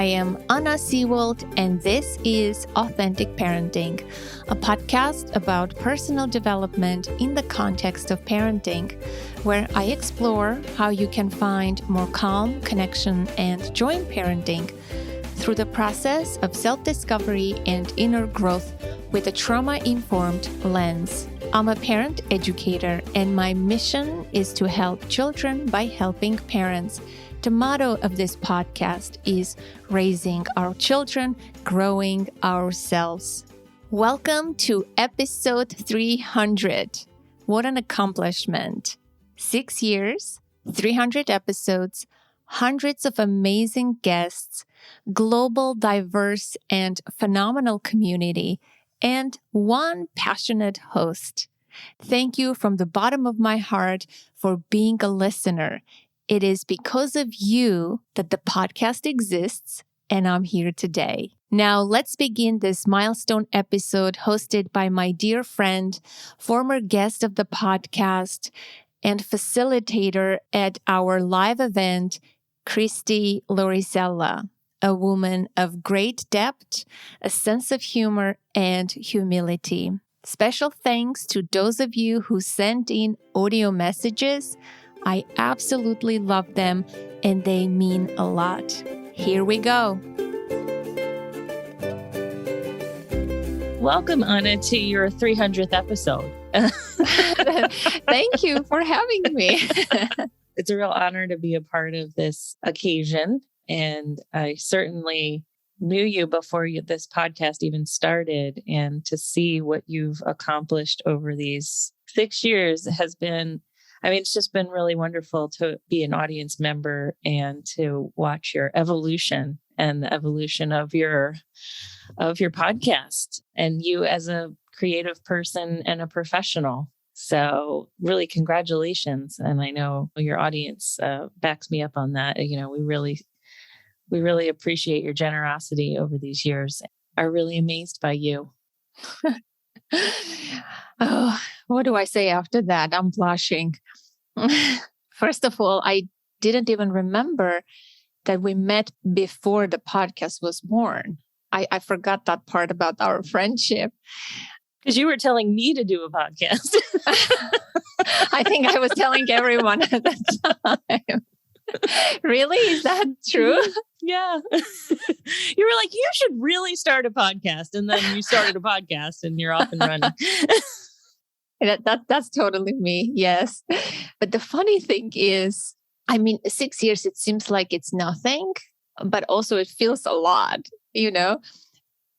am Mcewen, and this is Authentic Parenting, a podcast about personal development in the context of parenting, where I explore how you can find more calm, connection, and joy in parenting through the process of self-discovery and inner growth with a trauma-informed lens. I'm a parent educator, and my mission is to help children by helping parents. The motto of this podcast is raising our children, growing ourselves. Welcome to episode 300. What an accomplishment. 6 years, 300 episodes, hundreds of amazing guests, global, diverse, and phenomenal community, and one passionate host. Thank you from the bottom of my heart for being a listener. It is because of you that the podcast exists, and I'm here today. Now, let's begin this milestone episode hosted by my dear friend, former guest of the podcast, and facilitator at our live event, Kristy Lauricella, a woman of great depth, a sense of humor, and humility. Special thanks to those of you who sent in audio messages. I absolutely love them, and they mean a lot. Here we go. Welcome, Anna, to your 300th episode. Thank you for having me. It's a real honor to be a part of this occasion. And I certainly knew you before this podcast even started. And to see what you've accomplished over these 6 years has been, it's just been really wonderful to be an audience member and to watch your evolution and the evolution of your podcast and you as a creative person and a professional. So really congratulations. And I know your audience backs me up on that. We really appreciate your generosity over these years. Are really amazed by you. Oh, what do I say after that? I'm blushing. First of all, I didn't even remember that we met before the podcast was born. I forgot that part about our friendship. Because you were telling me to do a podcast. I think I was telling everyone at the time. Really? Is that true? Yeah. You were like, you should really start a podcast. And then you started a podcast and you're off and running. That's totally me. Yes. But the funny thing is, 6 years, it seems like it's nothing, but also it feels a lot,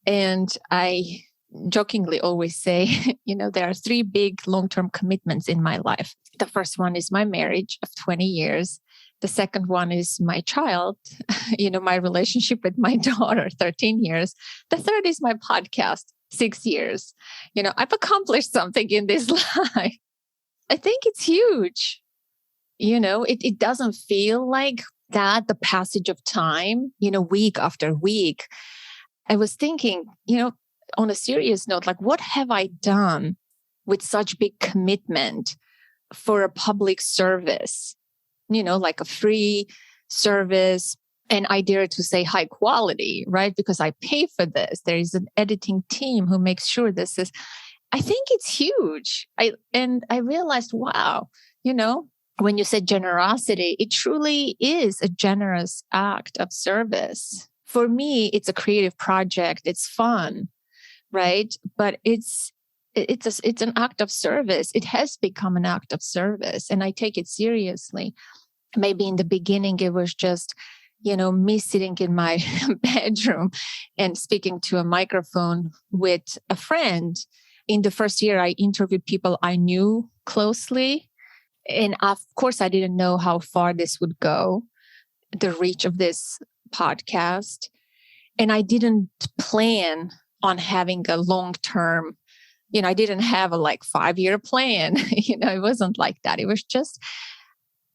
And I jokingly always say, there are 3 big long-term commitments in my life. The first one is my marriage of 20 years. The second one is my child, my relationship with my daughter, 13 years. The third is my podcast, 6 years. I've accomplished something in this life. I think it's huge. It doesn't feel like that, the passage of time, week after week. I was thinking, on a serious note, like, what have I done with such big commitment for a public service? Like a free service. And I dare to say high quality, right? Because I pay for this. There is an editing team who makes sure this is, I think it's huge. I realized, wow, when you said generosity, it truly is a generous act of service. For me, it's a creative project. It's fun, right? But it's an act of service. It has become an act of service, and I take it seriously. Maybe in the beginning, it was just, me sitting in my bedroom and speaking to a microphone with a friend. In the first year, I interviewed people I knew closely. And of course, I didn't know how far this would go, the reach of this podcast. And I didn't plan on having a long-term, I didn't have a 5-year plan. It wasn't like that. It was just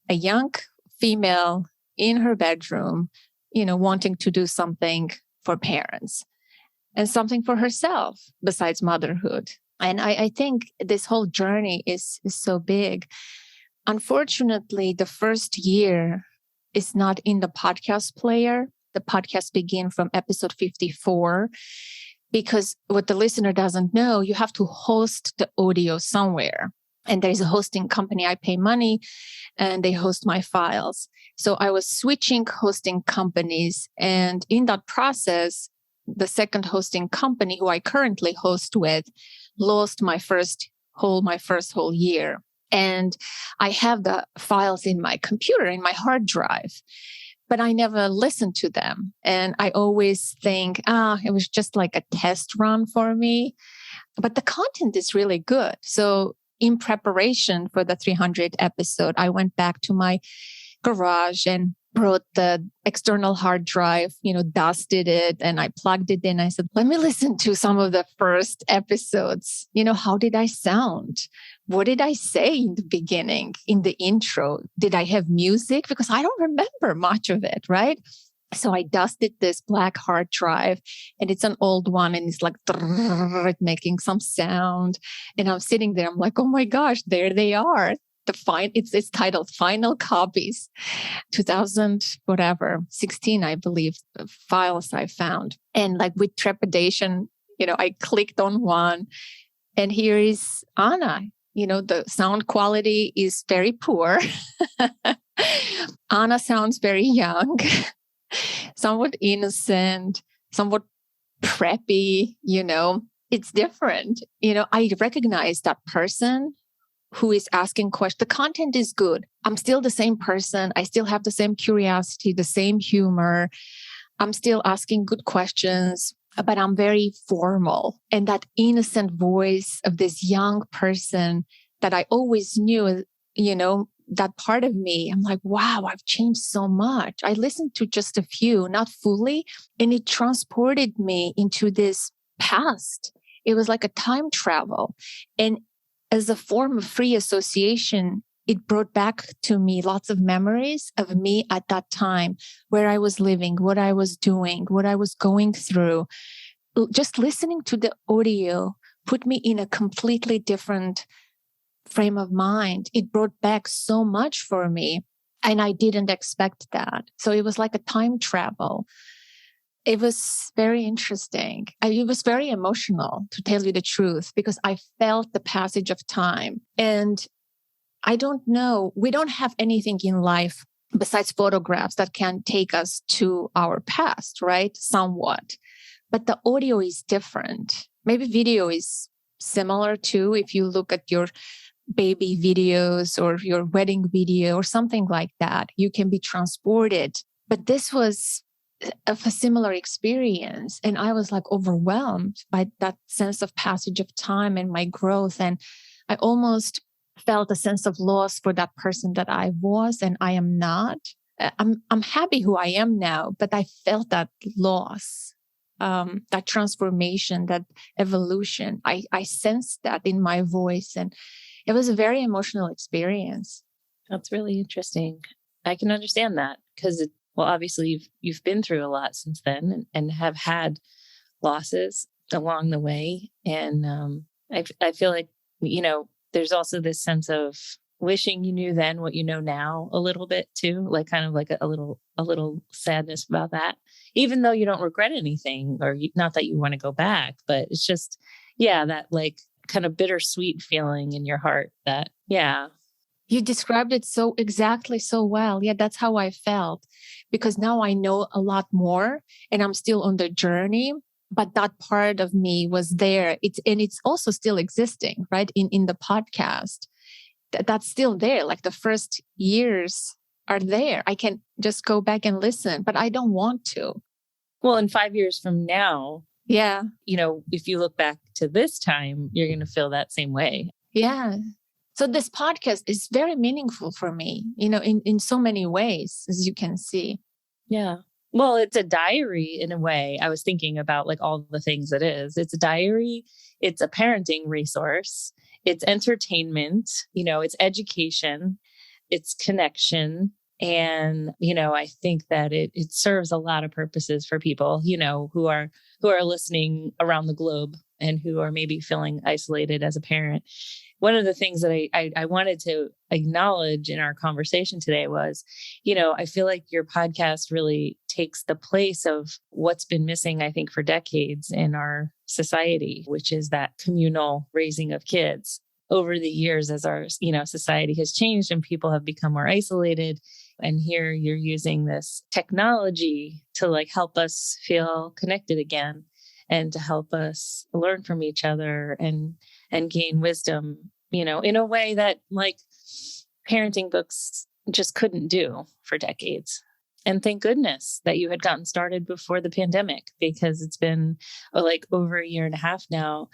a young female in her bedroom, wanting to do something for parents and something for herself besides motherhood. And I think this whole journey is so big. Unfortunately, the first year is not in the podcast player. the podcast begin from episode 54, because what the listener doesn't know, you have to host the audio somewhere. And there is a hosting company. I pay money and they host my files. So I was switching hosting companies. And in that process, the second hosting company who I currently host with lost my first whole year. And I have the files in my computer, in my hard drive, but I never listened to them. And I always think, it was just like a test run for me. But the content is really good. So in preparation for the 300 episode, I went back to my garage and brought the external hard drive, dusted it, and I plugged it in. I said, let me listen to some of the first episodes. How did I sound? What did I say in the beginning, in the intro? Did I have music? Because I don't remember much of it, right? So I dusted this black hard drive, and it's an old one, and it's like making some sound. And I'm sitting there, I'm like, oh my gosh, there they are. It's titled Final Copies, 2016, I believe, files I found. And like with trepidation, I clicked on one, and here is Anna. The sound quality is very poor. Anna sounds very young, somewhat innocent, somewhat preppy, it's different. I recognize that person who is asking questions. The content is good. I'm still the same person. I still have the same curiosity, the same humor. I'm still asking good questions, but I'm very formal. And that innocent voice of this young person that I always knew, that part of me, I'm like, wow, I've changed so much. I listened to just a few, not fully, and it transported me into this past. It was like a time travel. And as a form of free association, it brought back to me lots of memories of me at that time, where I was living, what I was doing, what I was going through. Just listening to the audio put me in a completely different frame of mind. It brought back so much for me, and I didn't expect that. So it was like a time travel. It was very interesting. It was very emotional, to tell you the truth, because I felt the passage of time. And I don't know, we don't have anything in life besides photographs that can take us to our past, right? Somewhat. But the audio is different. Maybe video is similar too. If you look at your baby videos or your wedding video or something like that, you can be transported. But this was a similar experience. And I was like overwhelmed by that sense of passage of time and my growth. And I almost felt a sense of loss for that person that I was and I am not. I'm happy who I am now, but I felt that loss, that transformation, that evolution. I sensed that in my voice, and it was a very emotional experience. That's really interesting. I can understand that because obviously you've been through a lot since then and have had losses along the way. And I feel like, there's also this sense of wishing you knew then what you know now a little bit too, like kind of like a little sadness about that, even though you don't regret anything or not that you want to go back, but it's just, that like kind of bittersweet feeling in your heart that, You described it so well. Yeah, that's how I felt, because now I know a lot more and I'm still on the journey, but that part of me was there. It's also still existing, right? In the podcast, that's still there. Like the first years are there. I can just go back and listen, but I don't want to. Well, in 5 years from now, if you look back to this time, you're going to feel that same way. Yeah. So this podcast is very meaningful for me, in so many ways, as you can see. Yeah. Well, it's a diary in a way. I was thinking about like all the things it is. It's a diary. It's a parenting resource. It's entertainment, it's education, it's connection. And, I think that it serves a lot of purposes for people, who who are listening around the globe and who are maybe feeling isolated as a parent. One of the things that I wanted to acknowledge in our conversation today was, I feel like your podcast really takes the place of what's been missing, I think, for decades in our society, which is that communal raising of kids. Over the years, as our, society has changed and people have become more isolated. And here you're using this technology to help us feel connected again and to help us learn from each other and gain wisdom, in a way that parenting books just couldn't do for decades. And thank goodness that you had gotten started before the pandemic, because it's been over a year and a half now.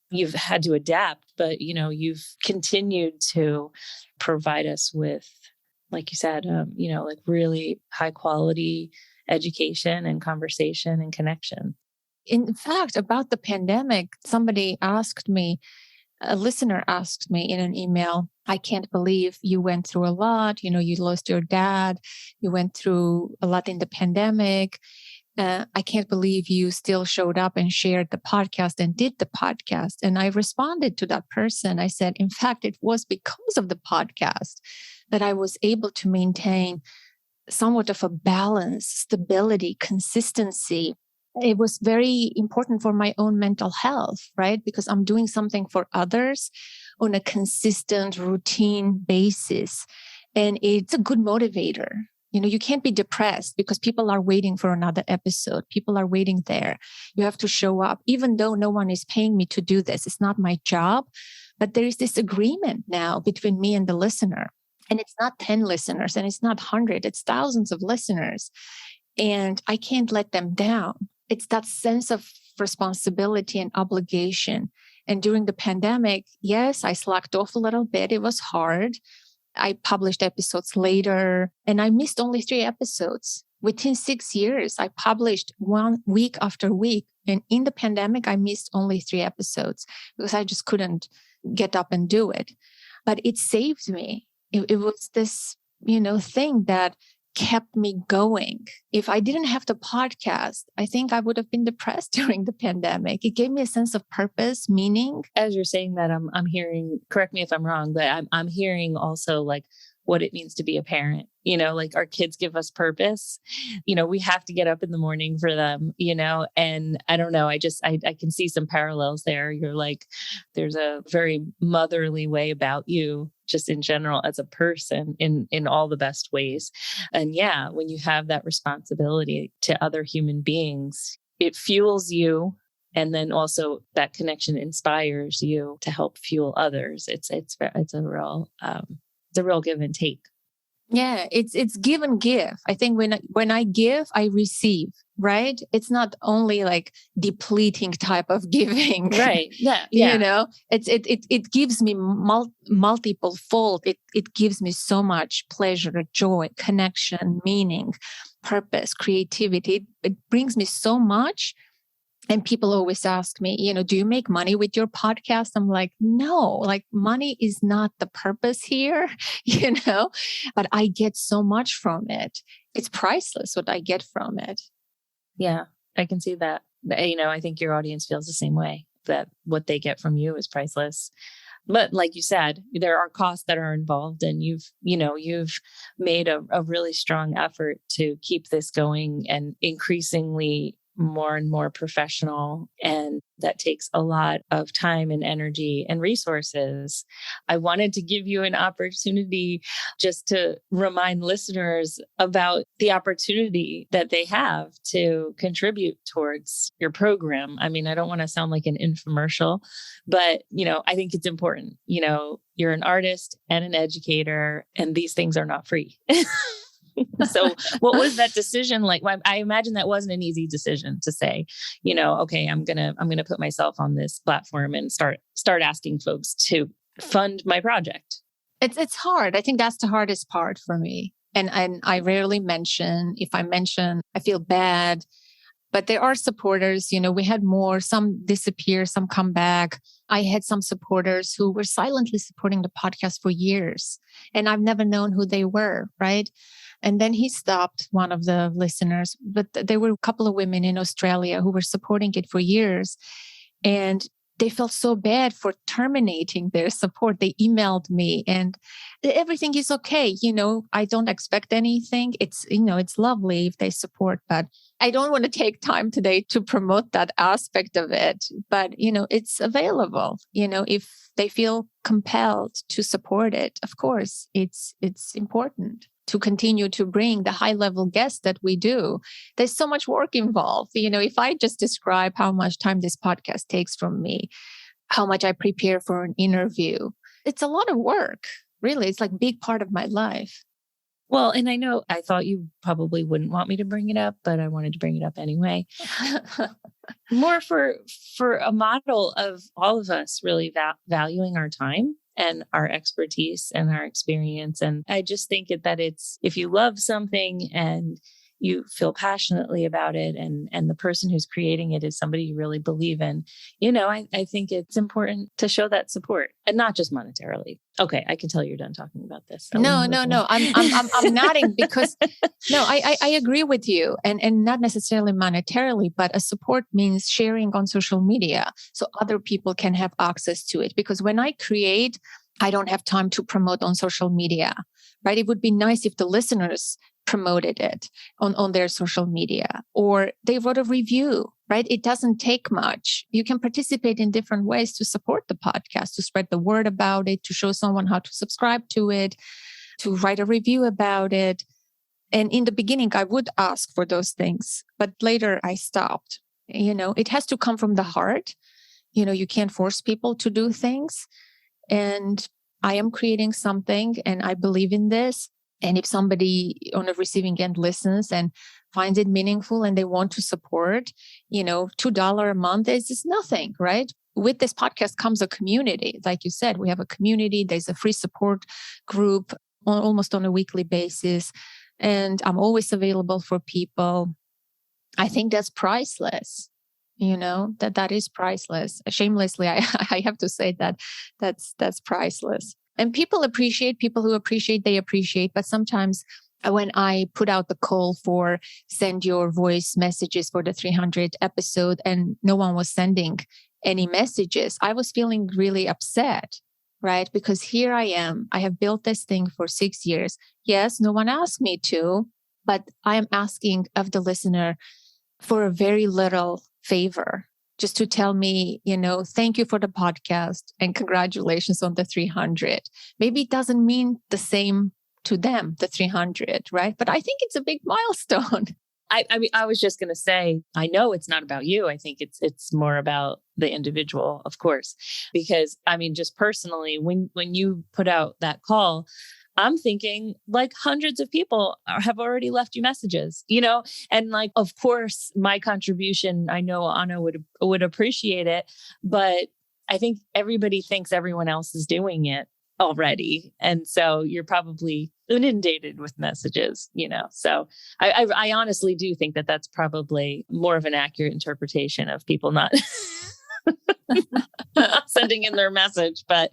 You've had to adapt, but you've continued to provide us with, like you said, really high quality education and conversation and connection. In fact, about the pandemic, a listener asked me in an email, I can't believe you went through a lot. You lost your dad. You went through a lot in the pandemic. I can't believe you still showed up and shared the podcast and did the podcast. And I responded to that person. I said, in fact, it was because of the podcast that I was able to maintain somewhat of a balance, stability, consistency. It was very important for my own mental health, right? Because I'm doing something for others on a consistent, routine basis. And it's a good motivator. You can't be depressed because people are waiting for another episode. People are waiting there. You have to show up, even though no one is paying me to do this. It's not my job, but there is this agreement now between me and the listener. And it's not 10 listeners and it's not 100, it's thousands of listeners. And I can't let them down. It's that sense of responsibility and obligation. And during the pandemic, yes, I slacked off a little bit. It was hard. I published episodes later and I missed only 3 episodes. Within 6 years, I published 1 week after week. And in the pandemic, I missed only 3 episodes because I just couldn't get up and do it. But it saved me. It was this, thing that kept me going. If I didn't have the podcast, I think I would have been depressed during the pandemic. It gave me a sense of purpose, meaning. As you're saying that, I'm hearing, correct me if I'm wrong, but I'm hearing also what it means to be a parent. Our kids give us purpose. We have to get up in the morning for them, and I don't know. I can see some parallels there. You're there's a very motherly way about you just in general as a person in all the best ways. And yeah, when you have that responsibility to other human beings, it fuels you. And then also that connection inspires you to help fuel others. It's a real give and take. Yeah, it's give and give. I think when I give, I receive, right? It's not only depleting type of giving. Right. Yeah. It gives me multiple fold. It gives me so much pleasure, joy, connection, meaning, purpose, creativity. It brings me so much. And people always ask me, do you make money with your podcast? I'm like, no, money is not the purpose here, but I get so much from it. It's priceless what I get from it. Yeah, I can see that. I think your audience feels the same way, that what they get from you is priceless. But like you said, there are costs that are involved, and you've made a really strong effort to keep this going and increasingly more and more professional. And that takes a lot of time and energy and resources. I wanted to give you an opportunity just to remind listeners about the opportunity that they have to contribute towards your program. I mean, I don't want to sound like an infomercial, but, I think it's important. You're an artist and an educator, and these things are not free. So what was that decision like? Well, I imagine that wasn't an easy decision to say, okay, I'm going to put myself on this platform and start asking folks to fund my project. It's hard. I think that's the hardest part for me. And I rarely mention, if I mention, I feel bad. But there are supporters, we had more, some disappear, some come back. I had some supporters who were silently supporting the podcast for years, and I've never known who they were, right? And then he stopped, one of the listeners, but there were a couple of women in Australia who were supporting it for years. And they felt so bad for terminating their support. They emailed me and everything is okay. I don't expect anything. It's lovely if they support, but I don't want to take time today to promote that aspect of it. But, it's available. If they feel compelled to support it, of course, it's important to continue to bring the high level guests that we do. There's so much work involved. If I just describe how much time this podcast takes from me, how much I prepare for an interview, it's a lot of work. Really, it's like a big part of my life. Well, and I thought you probably wouldn't want me to bring it up, but I wanted to bring it up anyway. More for a model of all of us really valuing our time and our expertise and our experience. And I just think that it's, if you love something and you feel passionately about it, and the person who's creating it is somebody you really believe in, I think it's important to show that support, and not just monetarily. Okay, I can tell you're done talking about this. So no. I'm nodding because no, I agree with you, and not necessarily monetarily, but a support means sharing on social media so other people can have access to it. Because when I create, I don't have time to promote on social media, right? It would be nice if the listeners promoted it on their social media, or they wrote a review, right? It doesn't take much. You can participate in different ways to support the podcast, to spread the word about it, to show someone how to subscribe to it, to write a review about it. And in the beginning, I would ask for those things, but later I stopped. It has to come from the heart. You can't force people to do things. And I am creating something and I believe in this. And if somebody on the receiving end listens and finds it meaningful and they want to support, $2 a month is just nothing, right? With this podcast comes a community. Like you said, we have a community. There's a free support group almost on a weekly basis. And I'm always available for people. I think that's priceless. That is priceless. Shamelessly, I have to say that's priceless. And people who appreciate, they appreciate. But sometimes when I put out the call for send your voice messages for the 300 episode and no one was sending any messages, I was feeling really upset, right? Because here I am. I have built this thing for 6 years. Yes, no one asked me to, but I am asking of the listener for a very little favor. Just to tell me, thank you for the podcast and congratulations on the 300. Maybe it doesn't mean the same to them, the 300, right? But I think it's a big milestone. I was just going to say, I know it's not about you. I think it's more about the individual, of course, because just personally, when you put out that call, I'm thinking like hundreds of people have already left you messages, and like, of course, my contribution, I know Anna would appreciate it, but I think everybody thinks everyone else is doing it already. And so you're probably inundated with messages, so I honestly do think that that's probably more of an accurate interpretation of people not sending in their message. But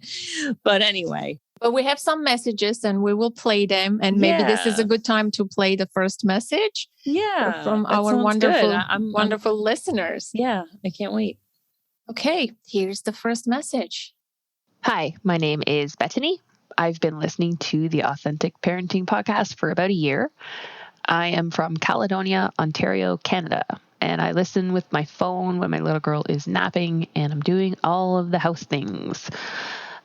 anyway. But we have some messages and we will play them. And maybe this is a good time to play the first message from our wonderful listeners. Yeah, I can't wait. Okay, here's the first message. Hi, my name is Bethany. I've been listening to the Authentic Parenting podcast for about a year. I am from Caledonia, Ontario, Canada. And I listen with my phone when my little girl is napping and I'm doing all of the house things.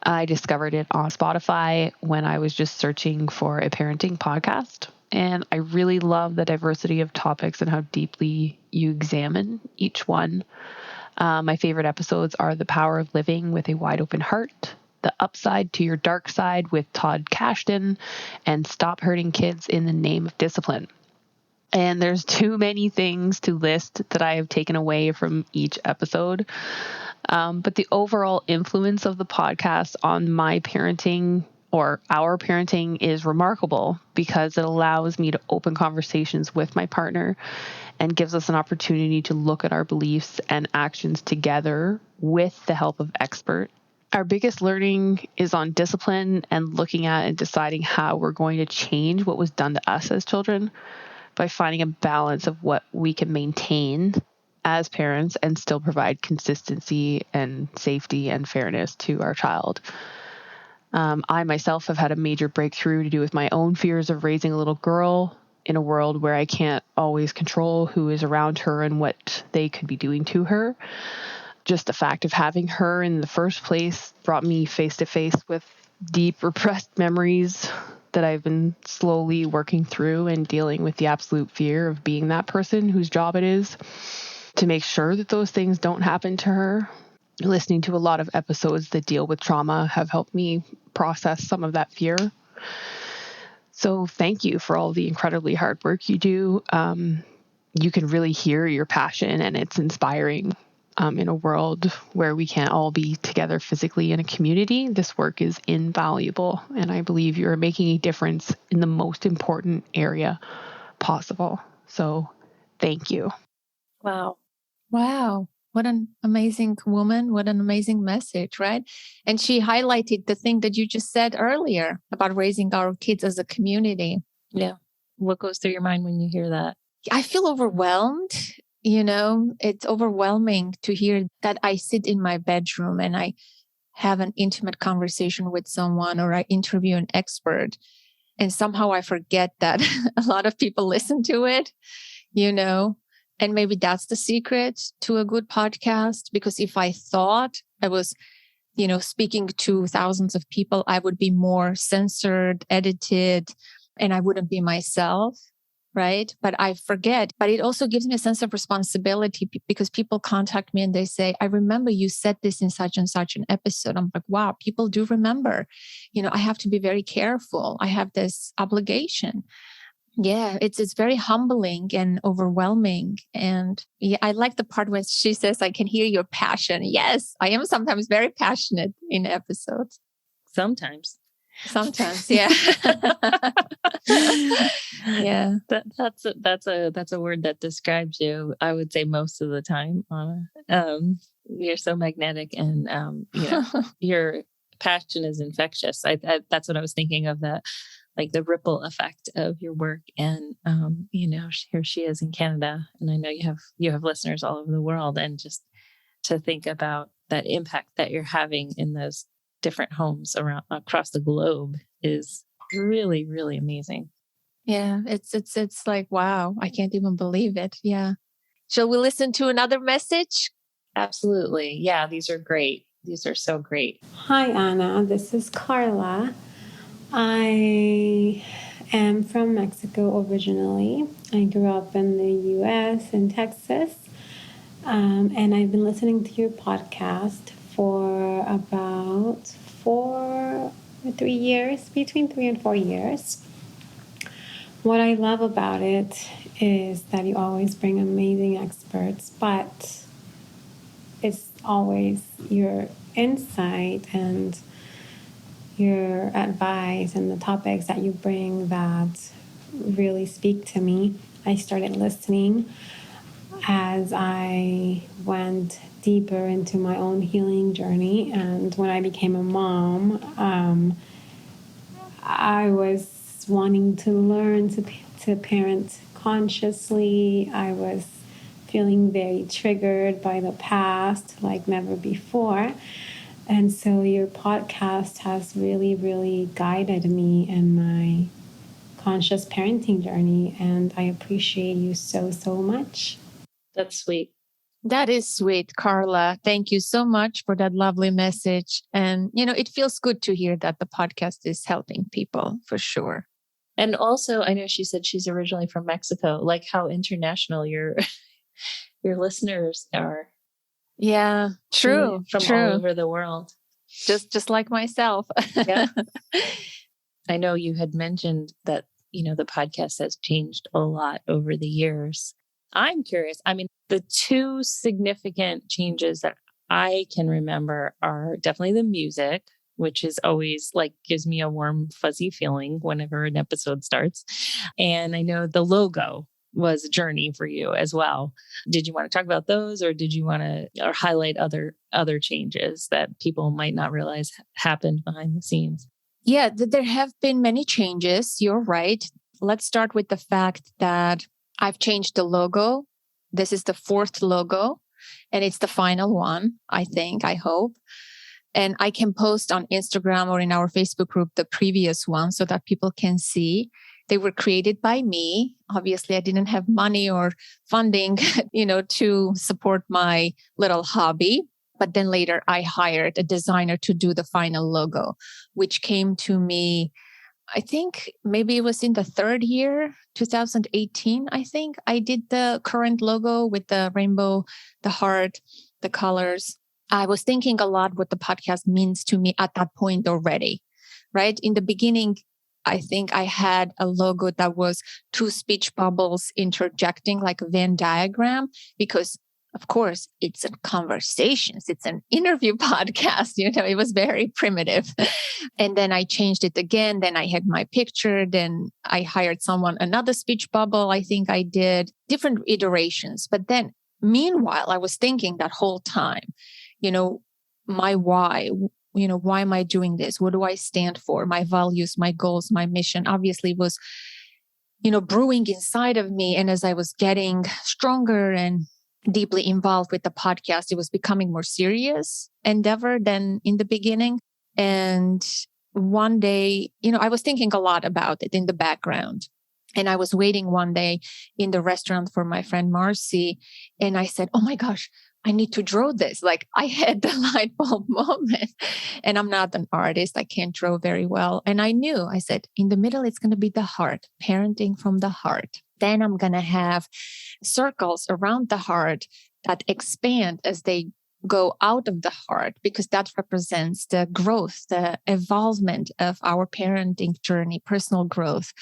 I discovered it on Spotify when I was just searching for a parenting podcast. And I really love the diversity of topics and how deeply you examine each one. My favorite episodes are The Power of Living with a Wide Open Heart, The Upside to Your Dark Side with Todd Kashdan, and Stop Hurting Kids in the Name of Discipline. And there's too many things to list that I have taken away from each episode. But the overall influence of the podcast on my parenting or our parenting is remarkable because it allows me to open conversations with my partner and gives us an opportunity to look at our beliefs and actions together with the help of experts. Our biggest learning is on discipline and looking at and deciding how we're going to change what was done to us as children by finding a balance of what we can maintain as parents and still provide consistency and safety and fairness to our child. I myself have had a major breakthrough to do with my own fears of raising a little girl in a world where I can't always control who is around her and what they could be doing to her. Just the fact of having her in the first place brought me face to face with deep repressed memories that I've been slowly working through and dealing with the absolute fear of being that person whose job it is to make sure that those things don't happen to her. Listening to a lot of episodes that deal with trauma have helped me process some of that fear. So thank you for all the incredibly hard work you do. You can really hear your passion, and it's inspiring. In a world where we can't all be together physically in a community, this work is invaluable. And I believe you're making a difference in the most important area possible. So thank you. Wow. Wow. What an amazing woman. What an amazing message, right? And she highlighted the thing that you just said earlier about raising our kids as a community. Yeah. What goes through your mind when you hear that? I feel overwhelmed. It's overwhelming to hear that I sit in my bedroom and I have an intimate conversation with someone, or I interview an expert. And somehow I forget that a lot of people listen to it, and maybe that's the secret to a good podcast. Because if I thought I was, speaking to thousands of people, I would be more censored, edited, and I wouldn't be myself. Right. But I forget. But it also gives me a sense of responsibility because people contact me and they say, I remember you said this in such and such an episode. I'm like, wow, people do remember. I have to be very careful. I have this obligation. Yeah, it's very humbling and overwhelming. And yeah, I like the part when she says, I can hear your passion. Yes, I am sometimes very passionate in episodes. Sometimes, yeah. Yeah. That's a word that describes you. I would say most of the time, you're so magnetic, and your passion is infectious. That's what I was thinking of, that like the ripple effect of your work. And here she is in Canada, and I know you have listeners all over the world, and just to think about that impact that you're having in those different homes across the globe is really, really amazing. Yeah, it's like, wow, I can't even believe it. Yeah. Shall we listen to another message? Absolutely. Yeah, these are great. These are so great. Hi, Anna. This is Carla. I am from Mexico originally. I grew up in the U.S. in Texas. And I've been listening to your podcast for about 4 or 3 years, between 3 and 4 years. What I love about it is that you always bring amazing experts, but it's always your insight and your advice and the topics that you bring that really speak to me. I started listening as I went deeper into my own healing journey. And when I became a mom, I was wanting to learn to parent consciously. I was feeling very triggered by the past like never before. And so your podcast has really, really guided me in my conscious parenting journey. And I appreciate you so, so much. That's sweet. That is sweet, Carla. Thank you so much for that lovely message. And, it feels good to hear that the podcast is helping people, for sure. And also, I know she said she's originally from Mexico, like how international your listeners are. Yeah, true. From all over the world. Just like myself. Yeah. I know you had mentioned that, the podcast has changed a lot over the years. I'm curious. I mean, the two significant changes that I can remember are definitely the music, which is always like gives me a warm, fuzzy feeling whenever an episode starts. And I know the logo was a journey for you as well. Did you want to talk about those, or did you want to or highlight other changes that people might not realize happened behind the scenes? Yeah, there have been many changes. You're right. Let's start with the fact that I've changed the logo. This is the 4th logo, and it's the final one, I think, I hope. And I can post on Instagram or in our Facebook group the previous one so that people can see. They were created by me. Obviously, I didn't have money or funding, to support my little hobby. But then later I hired a designer to do the final logo, which came to me, I think maybe it was in the 3rd year, 2018, I think. I did the current logo with the rainbow, the heart, the colors. I was thinking a lot what the podcast means to me at that point already, right? In the beginning, I think I had a logo that was 2 speech bubbles interjecting like a Venn diagram, because of course, it's a conversations. It's an interview podcast. It was very primitive. And then I changed it again. Then I had my picture. Then I hired someone, another speech bubble. I think I did different iterations. But then meanwhile, I was thinking that whole time, my why, why am I doing this? What do I stand for? My values, my goals, my mission obviously was, brewing inside of me. And as I was getting stronger and deeply involved with the podcast, it was becoming more serious endeavor than in the beginning. And one day, I was thinking a lot about it in the background. And I was waiting one day in the restaurant for my friend Marcy. And I said, oh my gosh, I need to draw this. Like I had the light bulb moment. And I'm not an artist. I can't draw very well. And I said, in the middle, it's going to be the heart, parenting from the heart. Then I'm going to have circles around the heart that expand as they go out of the heart, because that represents the growth, the evolvement of our parenting journey, personal growth.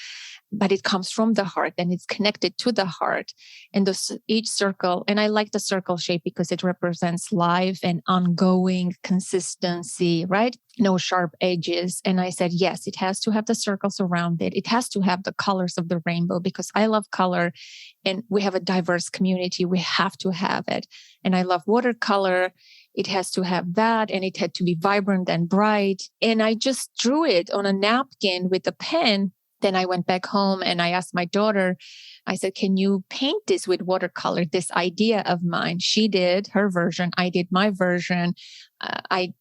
But it comes from the heart and it's connected to the heart. And each circle, and I like the circle shape because it represents life and ongoing consistency, right? No sharp edges. And I said, yes, it has to have the circles around it. It has to have the colors of the rainbow because I love color and we have a diverse community. We have to have it. And I love watercolor. It has to have that, and it had to be vibrant and bright. And I just drew it on a napkin with a pen. Then I went back home and I asked my daughter, I said, can you paint this with watercolor, this idea of mine? She did her version. I did my version. I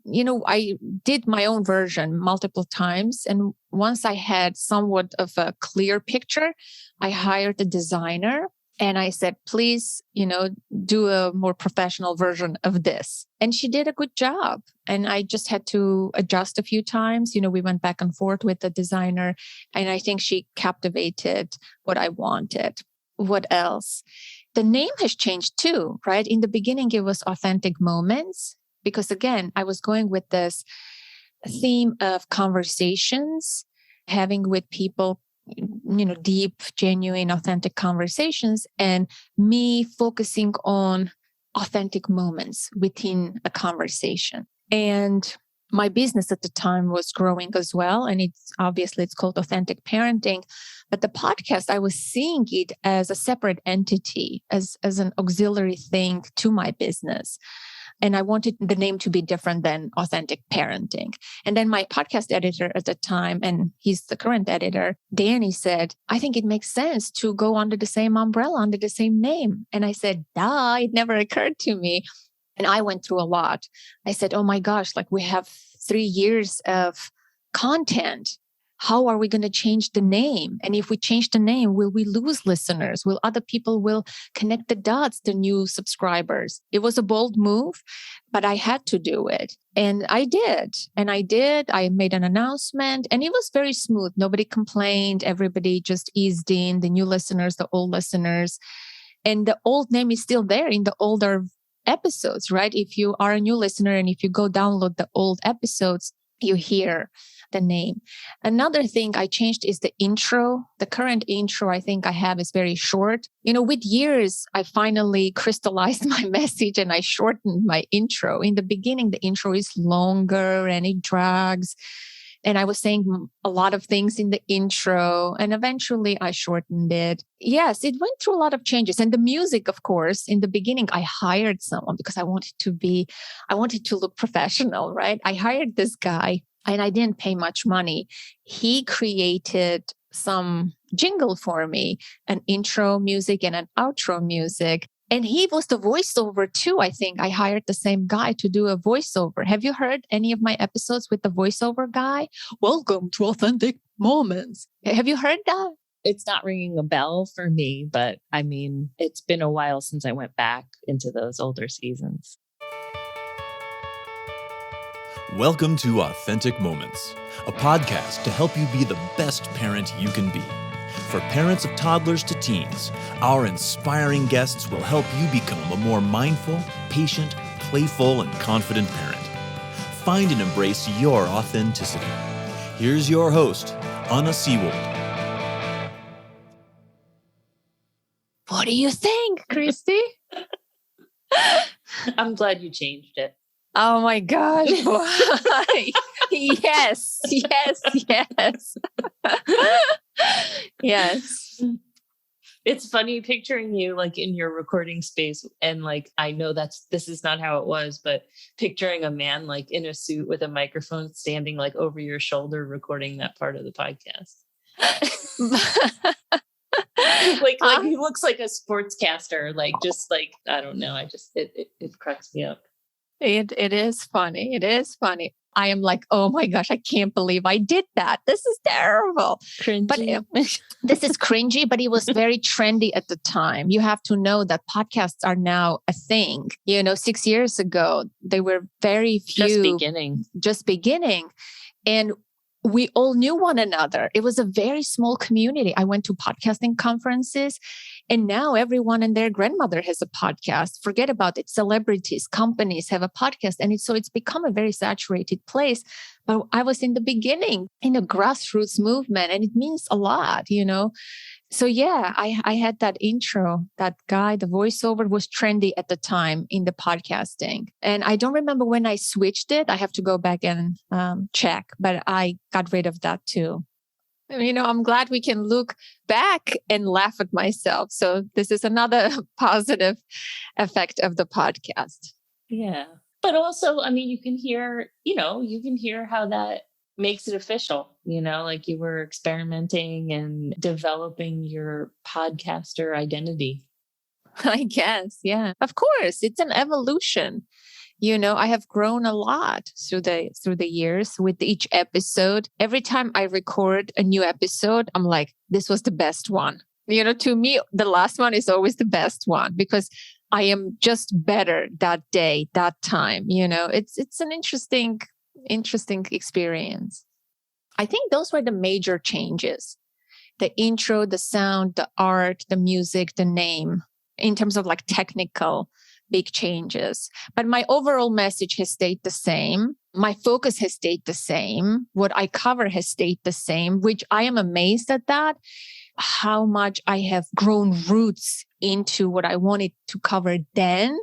did my own version multiple times. And once I had somewhat of a clear picture, I hired a designer. And I said, please, do a more professional version of this. And she did a good job. And I just had to adjust a few times. We went back and forth with the designer. And I think she captivated what I wanted. What else? The name has changed too, right? In the beginning, it was Authentic Moments. Because again, I was going with this theme of conversations, having with people deep, genuine, authentic conversations, and me focusing on authentic moments within a conversation. And my business at the time was growing as well. And it's called Authentic Parenting. But the podcast, I was seeing it as a separate entity, as an auxiliary thing to my business. And I wanted the name to be different than Authentic Parenting. And then my podcast editor at the time, and he's the current editor, Danny, said, I think it makes sense to go under the same umbrella, under the same name. And I said, duh, it never occurred to me. And I went through a lot. I said, oh my gosh, we have 3 years of content. How are we going to change the name? And if we change the name, will we lose listeners? Will other people connect the dots, the new subscribers? It was a bold move, but I had to do it. And I did. I made an announcement and it was very smooth. Nobody complained. Everybody just eased in, the new listeners, the old listeners. And the old name is still there in the older episodes, right? If you are a new listener and if you go download the old episodes, you hear the name. Another thing I changed is the intro. The current intro I think I have is very short. With years, I finally crystallized my message and I shortened my intro. In the beginning, the intro is longer and it drags. And I was saying a lot of things in the intro, and eventually I shortened it. Yes, it went through a lot of changes. And the music, of course, in the beginning, I hired someone because I wanted to look professional, right? I hired this guy and I didn't pay much money. He created some jingle for me, an intro music and an outro music. And he was the voiceover too. I think I hired the same guy to do a voiceover. Have you heard any of my episodes with the voiceover guy? Welcome to Authentic Moments. Have you heard that? It's not ringing a bell for me, but I mean, it's been a while since I went back into those older seasons. Welcome to Authentic Moments, a podcast to help you be the best parent you can be. For parents of toddlers to teens, our inspiring guests will help you become a more mindful, patient, playful, and confident parent. Find and embrace your authenticity. Here's your host, Mcewen. What do you think, Kristy? I'm glad you changed it. Oh my gosh. Yes. Yes. It's funny picturing you like in your recording space, and like I know this is not how it was, but picturing a man like in a suit with a microphone standing like over your shoulder recording that part of the podcast. like he looks like a sportscaster, like just like I don't know, it cracks me up. It is funny. It is funny. I am like, oh my gosh, I can't believe I did that. This is terrible. Cringy. But this is cringy, but it was very trendy at the time. You have to know that podcasts are now a thing. 6 years ago, they were very few. Just beginning. And we all knew one another. It was a very small community. I went to podcasting conferences, and now everyone and their grandmother has a podcast. Forget about it. Celebrities, companies have a podcast. And it's become a very saturated place. But I was in the beginning in a grassroots movement, and it means a lot, So yeah, I had that intro, that guy, the voiceover was trendy at the time in the podcasting. And I don't remember when I switched it. I have to go back and check, but I got rid of that too. I'm glad we can look back and laugh at myself. So this is another positive effect of the podcast. Yeah. But also, I mean, you can hear how that makes it official, like you were experimenting and developing your podcaster identity. I guess. Yeah, of course. It's an evolution. I have grown a lot through the years with each episode. Every time I record a new episode, I'm like, this was the best one. To me, the last one is always the best one because I am just better that day, that time. It's an interesting experience. I think those were the major changes. The intro, the sound, the art, the music, the name, in terms of like technical big changes. But my overall message has stayed the same. My focus has stayed the same. What I cover has stayed the same, which I am amazed at that, how much I have grown roots into what I wanted to cover then.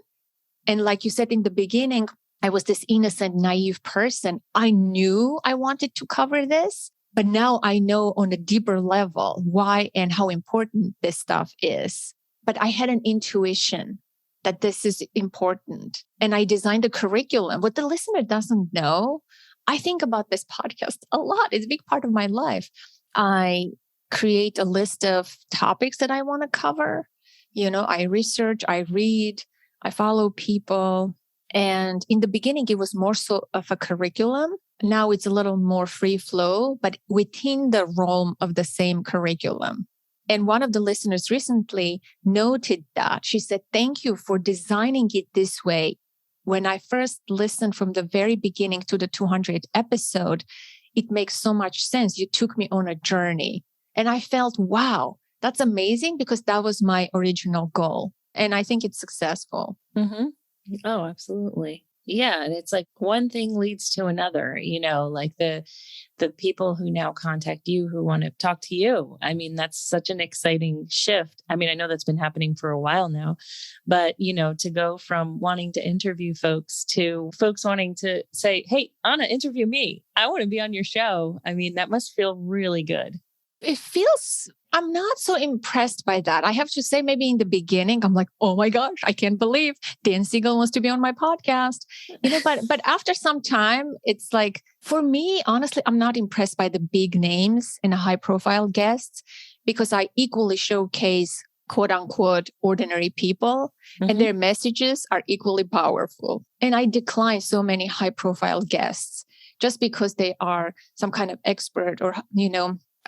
And like you said in the beginning, I was this innocent, naive person. I knew I wanted to cover this, but now I know on a deeper level why and how important this stuff is. But I had an intuition that this is important. And I designed a curriculum. What the listener doesn't know, I think about this podcast a lot. It's a big part of my life. I create a list of topics that I want to cover. I research, I read, I follow people. And in the beginning, it was more so of a curriculum. Now it's a little more free flow, but within the realm of the same curriculum. And one of the listeners recently noted that. She said, thank you for designing it this way. When I first listened from the very beginning to the 200th episode, it makes so much sense. You took me on a journey. And I felt, wow, that's amazing because that was my original goal. And I think it's successful. Mm-hmm. Oh, absolutely. Yeah. And it's like one thing leads to another, like the people who now contact you who want to talk to you. I mean, that's such an exciting shift. I mean, I know that's been happening for a while now, but to go from wanting to interview folks to folks wanting to say, hey, Anna, interview me. I want to be on your show. I mean, that must feel really good. It feels, I'm not so impressed by that. I have to say, maybe in the beginning, I'm like, oh my gosh, I can't believe Dan Siegel wants to be on my podcast. But after some time, it's like, for me, honestly, I'm not impressed by the big names and high profile guests, because I equally showcase quote unquote ordinary people, and their messages are equally powerful. And I decline so many high profile guests just because they are some kind of expert or,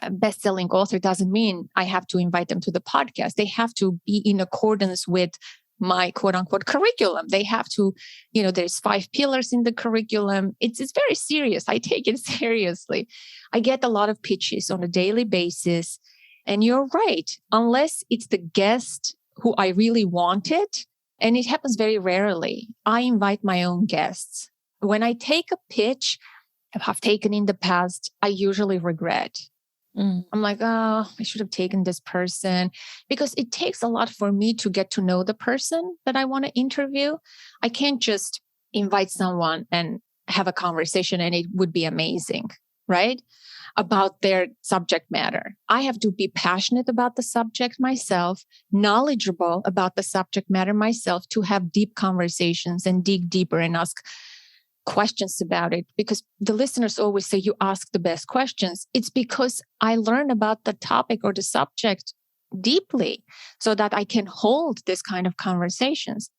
a best-selling author doesn't mean I have to invite them to the podcast. They have to be in accordance with my quote unquote curriculum. They have to, there's 5 pillars in the curriculum. It's very serious. I take it seriously. I get a lot of pitches on a daily basis. And you're right. Unless it's the guest who I really wanted, and it happens very rarely, I invite my own guests. When I take a pitch, I have taken in the past, I usually regret. I'm like, oh, I should have taken this person, because it takes a lot for me to get to know the person that I want to interview. I can't just invite someone and have a conversation and it would be amazing, right? About their subject matter. I have to be passionate about the subject myself, knowledgeable about the subject matter myself, to have deep conversations and dig deeper and ask questions about it, because the listeners always say you ask the best questions. It's because I learn about the topic or the subject deeply so that I can hold this kind of conversations.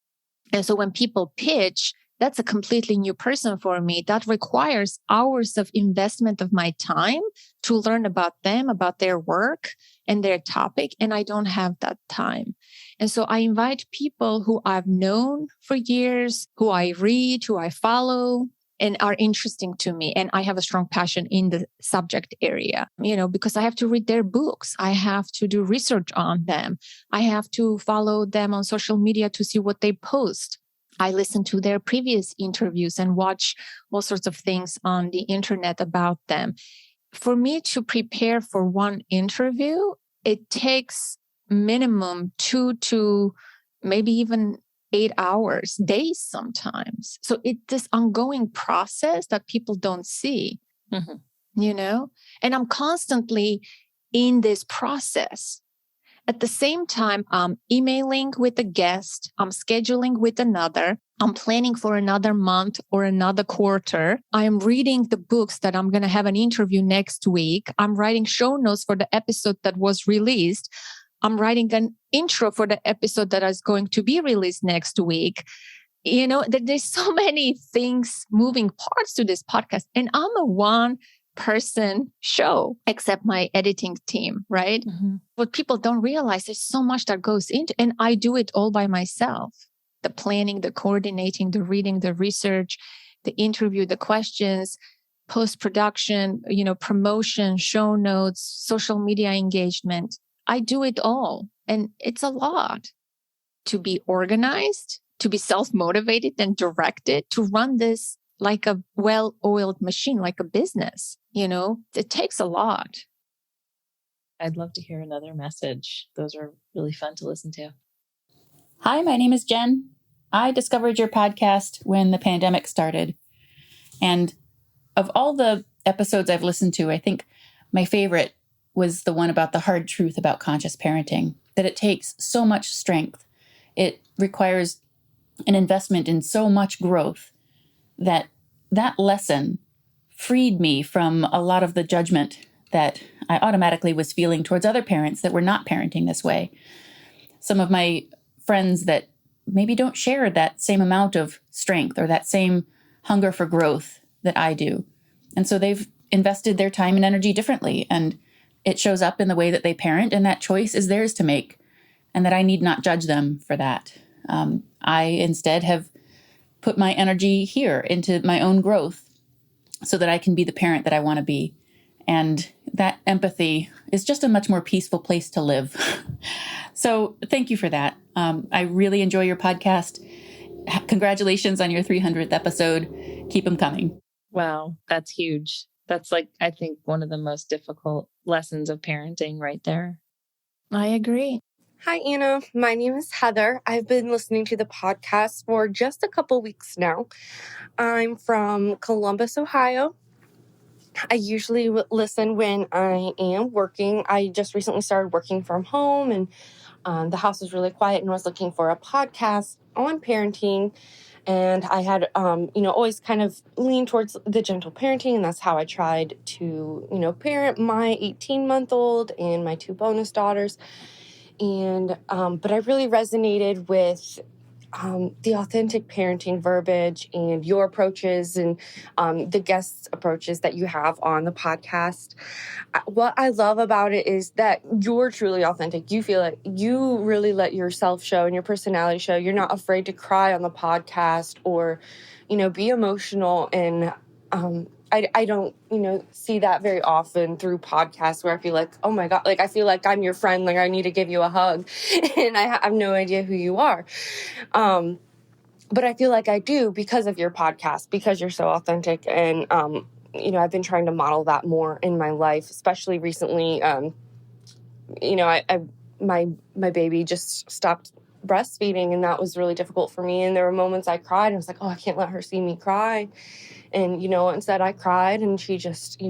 And so when people pitch, that's a completely new person for me. That requires hours of investment of my time to learn about them, about their work and their topic. And I don't have that time. And so I invite people who I've known for years, who I read, who I follow, and are interesting to me. And I have a strong passion in the subject area, because I have to read their books. I have to do research on them. I have to follow them on social media to see what they post. I listen to their previous interviews and watch all sorts of things on the internet about them. For me to prepare for one interview, it takes minimum 2 to maybe even 8 hours, days sometimes. So it's this ongoing process that people don't see, and I'm constantly in this process. At the same time, I'm emailing with a guest, I'm scheduling with another, I'm planning for another month or another quarter. I'm reading the books that I'm going to have an interview next week. I'm writing show notes for the episode that was released. I'm writing an intro for the episode that is going to be released next week. There's so many things, moving parts to this podcast. And I'm a one-person show, except my editing team, right? What people don't realize, there's so much that goes into, and I do it all by myself. The planning, the coordinating, the reading, the research, the interview, the questions, post-production, promotion, show notes, social media engagement. I do it all. And it's a lot to be organized, to be self-motivated and directed, to run this like a well-oiled machine, like a business. It takes a lot. I'd love to hear another message. Those are really fun to listen to. Hi, my name is Jen. I discovered your podcast when the pandemic started. And of all the episodes I've listened to, I think my favorite was the one about the hard truth about conscious parenting, that it takes so much strength. It requires an investment in so much growth that lesson freed me from a lot of the judgment that I automatically was feeling towards other parents that were not parenting this way. Some of my friends that maybe don't share that same amount of strength or that same hunger for growth that I do. And so they've invested their time and energy differently. And it shows up in the way that they parent, and that choice is theirs to make, and that I need not judge them for that. I instead have put my energy here into my own growth so that I can be the parent that I want to be. And that empathy is just a much more peaceful place to live. So thank you for that. I really enjoy your podcast. congratulations on your 300th episode. Keep them coming. Wow, that's huge. That's like, I think, one of the most difficult lessons of parenting right there. I agree. Hi, Anna. My name is Heather. I've been listening to the podcast for just a couple weeks now. I'm from Columbus, Ohio. I usually listen when I am working. I just recently started working from home, and the house was really quiet, and I was looking for a podcast on parenting. And I had, always kind of leaned towards the gentle parenting. And that's how I tried to, parent my 18-month-old and my 2 bonus daughters. And, but I really resonated with the authentic parenting verbiage and your approaches and the guests' approaches that you have on the podcast. What I love about it is that you're truly authentic. You feel it. You really let yourself show and your personality show. You're not afraid to cry on the podcast or, be emotional. And I don't, see that very often through podcasts where I feel like, oh my God, like I feel like I'm your friend, like I need to give you a hug and I have no idea who you are. But I feel like I do because of your podcast, because you're so authentic. And, I've been trying to model that more in my life, especially recently. My baby just stopped breastfeeding, and that was really difficult for me. And there were moments I cried and I was like, oh, I can't let her see me cry. And, instead I cried and she just,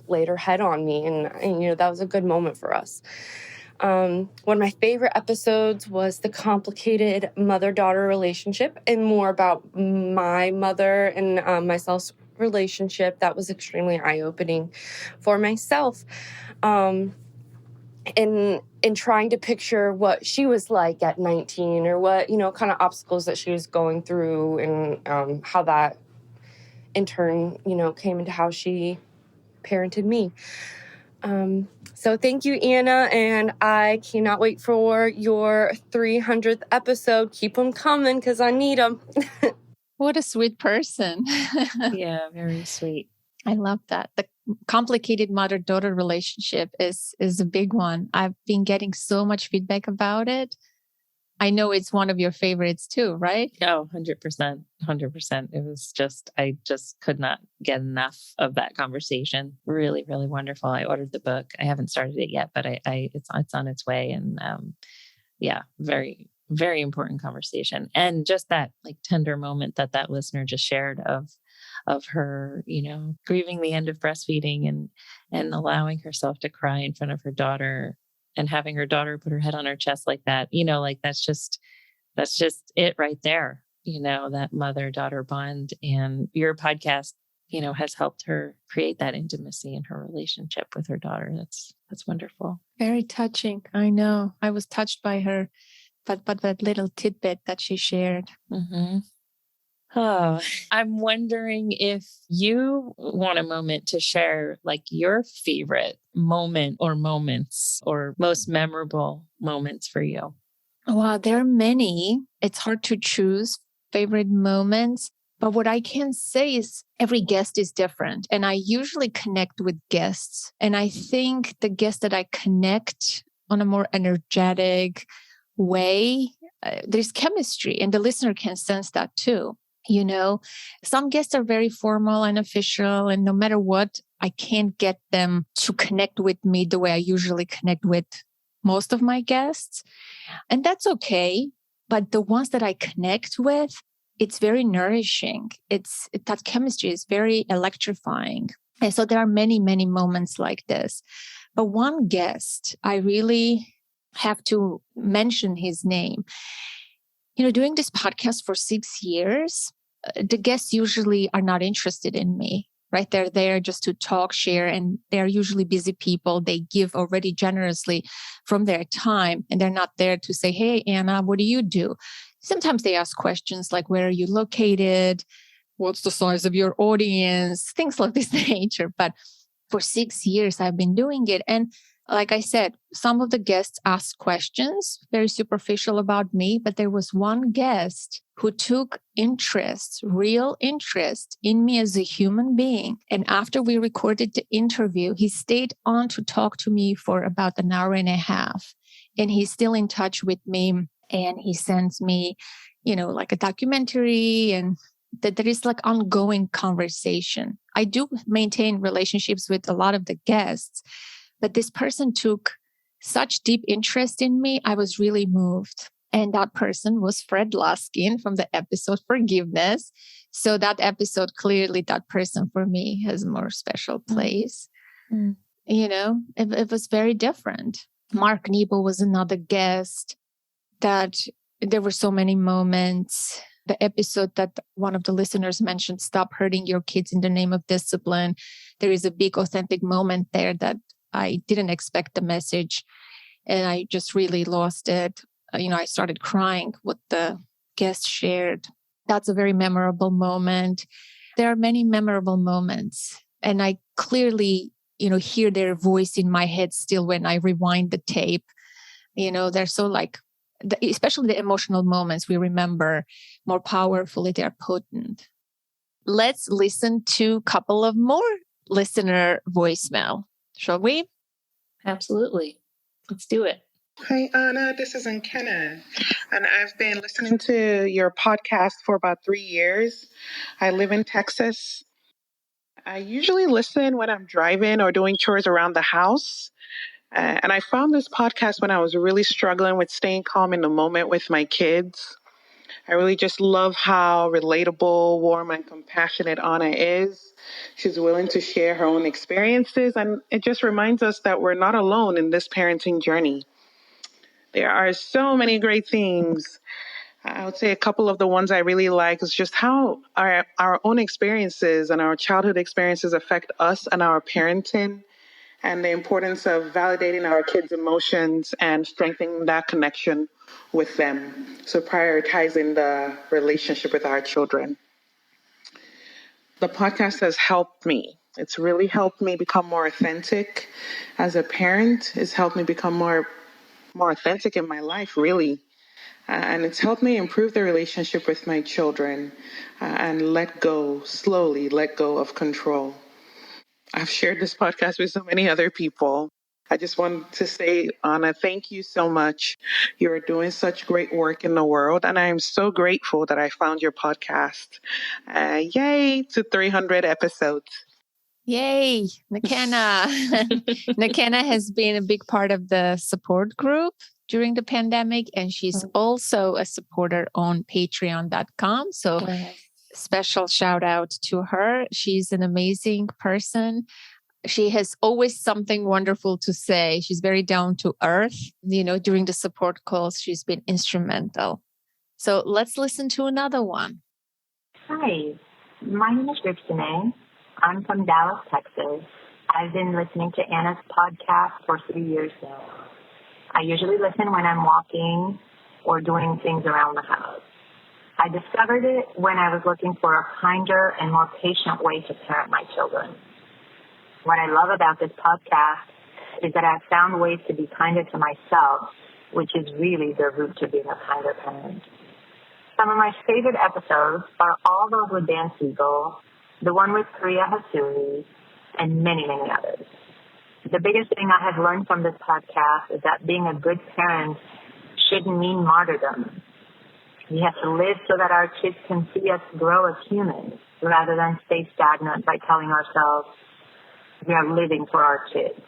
laid her head on me. And that was a good moment for us. One of my favorite episodes was the complicated mother-daughter relationship and more about my mother and myself's relationship. That was extremely eye-opening for myself. In trying to picture what she was like at 19 or what, kind of obstacles that she was going through and how that in turn, came into how she parented me. So thank you, Anna, and I cannot wait for your 300th episode. Keep them coming because I need them. What a sweet person. Yeah, very sweet. I love that. The complicated mother-daughter relationship is a big one. I've been getting so much feedback about it. I know it's one of your favorites too, right? Oh, 100%. 100%. It was I just could not get enough of that conversation. Really, really wonderful. I ordered the book. I haven't started it yet, but it's on its way. And very, very important conversation. And just that like tender moment that listener just shared of her, grieving the end of breastfeeding and allowing herself to cry in front of her daughter. And having her daughter put her head on her chest like that, that's just it right there, that mother-daughter bond. And your podcast, has helped her create that intimacy in her relationship with her daughter. That's wonderful. Very touching. I know. I was touched by her, but that little tidbit that she shared. Mm-hmm. Oh, I'm wondering if you want a moment to share like your favorite moment or moments or most memorable moments for you. Wow, there are many. It's hard to choose favorite moments. But what I can say is every guest is different. And I usually connect with guests. And I think the guests that I connect on a more energetic way, there's chemistry and the listener can sense that too. Some guests are very formal and official, and no matter what, I can't get them to connect with me the way I usually connect with most of my guests. And that's okay. But the ones that I connect with, it's very nourishing. That chemistry is very electrifying. And so there are many, many moments like this. But one guest, I really have to mention his name. Doing this podcast for 6 years, the guests usually are not interested in me, right? They're there just to talk, share, and they're usually busy people. They give already generously from their time, and they're not there to say, hey, Anna, what do you do? Sometimes they ask questions like, where are you located? What's the size of your audience? Things like this nature. But for 6 years, I've been doing it. And like I said, some of the guests asked questions, very superficial about me, but there was one guest who took real interest in me as a human being. And after we recorded the interview, he stayed on to talk to me for about an hour and a half. And he's still in touch with me. And he sends me, like a documentary, and that there is like ongoing conversation. I do maintain relationships with a lot of the guests, but this person took such deep interest in me. I was really moved. And that person was Fred Luskin from the episode Forgiveness. So that episode, clearly that person for me has a more special place. Mm. It was very different. Mark Nebo was another guest that there were so many moments. The episode that one of the listeners mentioned, Stop Hurting Your Kids in the Name of Discipline. There is a big authentic moment there that I didn't expect the message. And I just really lost it. I started crying what the guest shared. That's a very memorable moment. There are many memorable moments. And I clearly, hear their voice in my head still when I rewind the tape. They're so especially the emotional moments we remember more powerfully, they're potent. Let's listen to a couple of more listener voicemail, shall we? Absolutely. Let's do it. Hi, Anna. This is Mcewen, and I've been listening to your podcast for about 3 years. I live in Texas. I usually listen when I'm driving or doing chores around the house. And I found this podcast when I was really struggling with staying calm in the moment with my kids. I really just love how relatable, warm, and compassionate Anna is. She's willing to share her own experiences, and it just reminds us that we're not alone in this parenting journey. There are so many great themes. I would say a couple of the ones I really like is just how our own experiences and our childhood experiences affect us and our parenting, and the importance of validating our kids' emotions and strengthening that connection with them. So prioritizing the relationship with our children. The podcast has helped me. It's really helped me become more authentic as a parent. It's helped me become more authentic in my life, really. And it's helped me improve the relationship with my children and slowly let go of control. I've shared this podcast with so many other people. I just want to say, Anna, thank you so much. You're doing such great work in the world, and I am so grateful that I found your podcast. Yay to 300 episodes. Yay, Mcewen. Mcewen has been a big part of the support group during the pandemic, and she's also a supporter on patreon.com. So special shout out to her. She's an amazing person. She has always something wonderful to say. She's very down to earth. During the support calls, she's been instrumental. So let's listen to another one. Hi, my name is Kristy. I'm from Dallas, Texas. I've been listening to Anna's podcast for 3 years now. I usually listen when I'm walking or doing things around the house. I discovered it when I was looking for a kinder and more patient way to parent my children. What I love about this podcast is that I've found ways to be kinder to myself, which is really the root to being a kinder parent. Some of my favorite episodes are all those with Dan Siegel, the one with Priya Hasuri, and many, many others. The biggest thing I have learned from this podcast is that being a good parent shouldn't mean martyrdom. We have to live so that our kids can see us grow as humans rather than stay stagnant by telling ourselves we are living for our kids.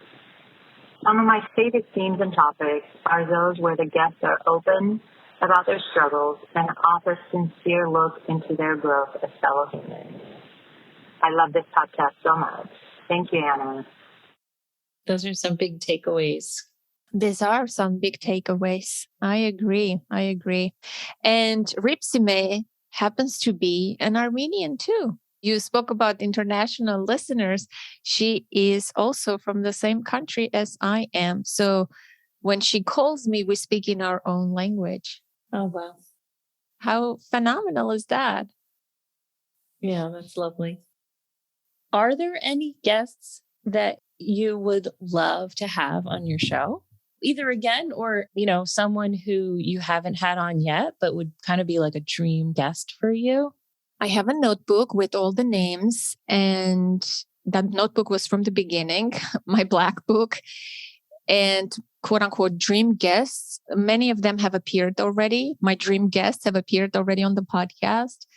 Some of my favorite themes and topics are those where the guests are open about their struggles and offer sincere look into their growth as fellow humans. I love this podcast so much. Thank you, Anna. Those are some big takeaways. These are some big takeaways. I agree. And Ripsime happens to be an Armenian too. You spoke about international listeners. She is also from the same country as I am. So when she calls me, we speak in our own language. Oh, wow. How phenomenal is that? Yeah, that's lovely. Are there any guests that you would love to have on your show? Either again or, someone who you haven't had on yet, but would kind of be like a dream guest for you? I have a notebook with all the names, and that notebook was from the beginning, my black book. and quote unquote dream guests. Many of them have appeared already. My dream guests have appeared already on the podcast.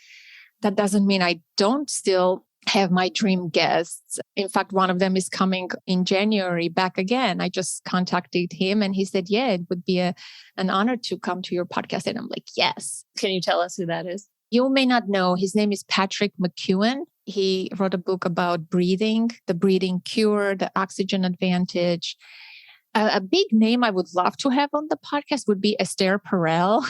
That doesn't mean I don't still have my dream guests. In fact, one of them is coming in January back again. I just contacted him and he said, yeah, it would be an honor to come to your podcast. And I'm like, yes. Can you tell us who that is? You may not know. His name is Patrick Mcewen. He wrote a book about breathing, the breathing cure, the oxygen advantage. A big name I would love to have on the podcast would be Esther Perel.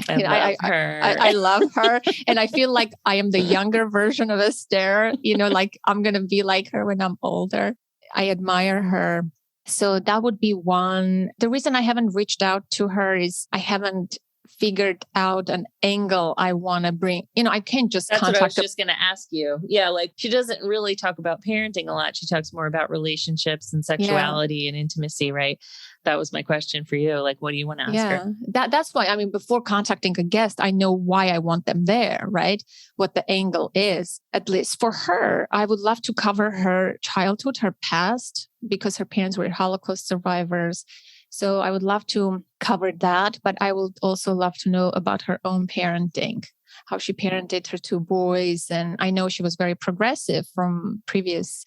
I love her. And I feel like I am the younger version of Esther, like I'm going to be like her when I'm older. I admire her. So that would be one. The reason I haven't reached out to her is I haven't figured out an angle I want to bring. I can't just That's contact. What I was just going to ask you. Yeah, like she doesn't really talk about parenting a lot. She talks more about relationships and sexuality and intimacy, right? That was my question for you. Like, what do you want to ask her? That's why, before contacting a guest, I know why I want them there, right? What the angle is. At least for her, I would love to cover her childhood, her past, because her parents were Holocaust survivors. So I would love to cover that, but I would also love to know about her own parenting, how she parented her two boys. And I know she was very progressive from previous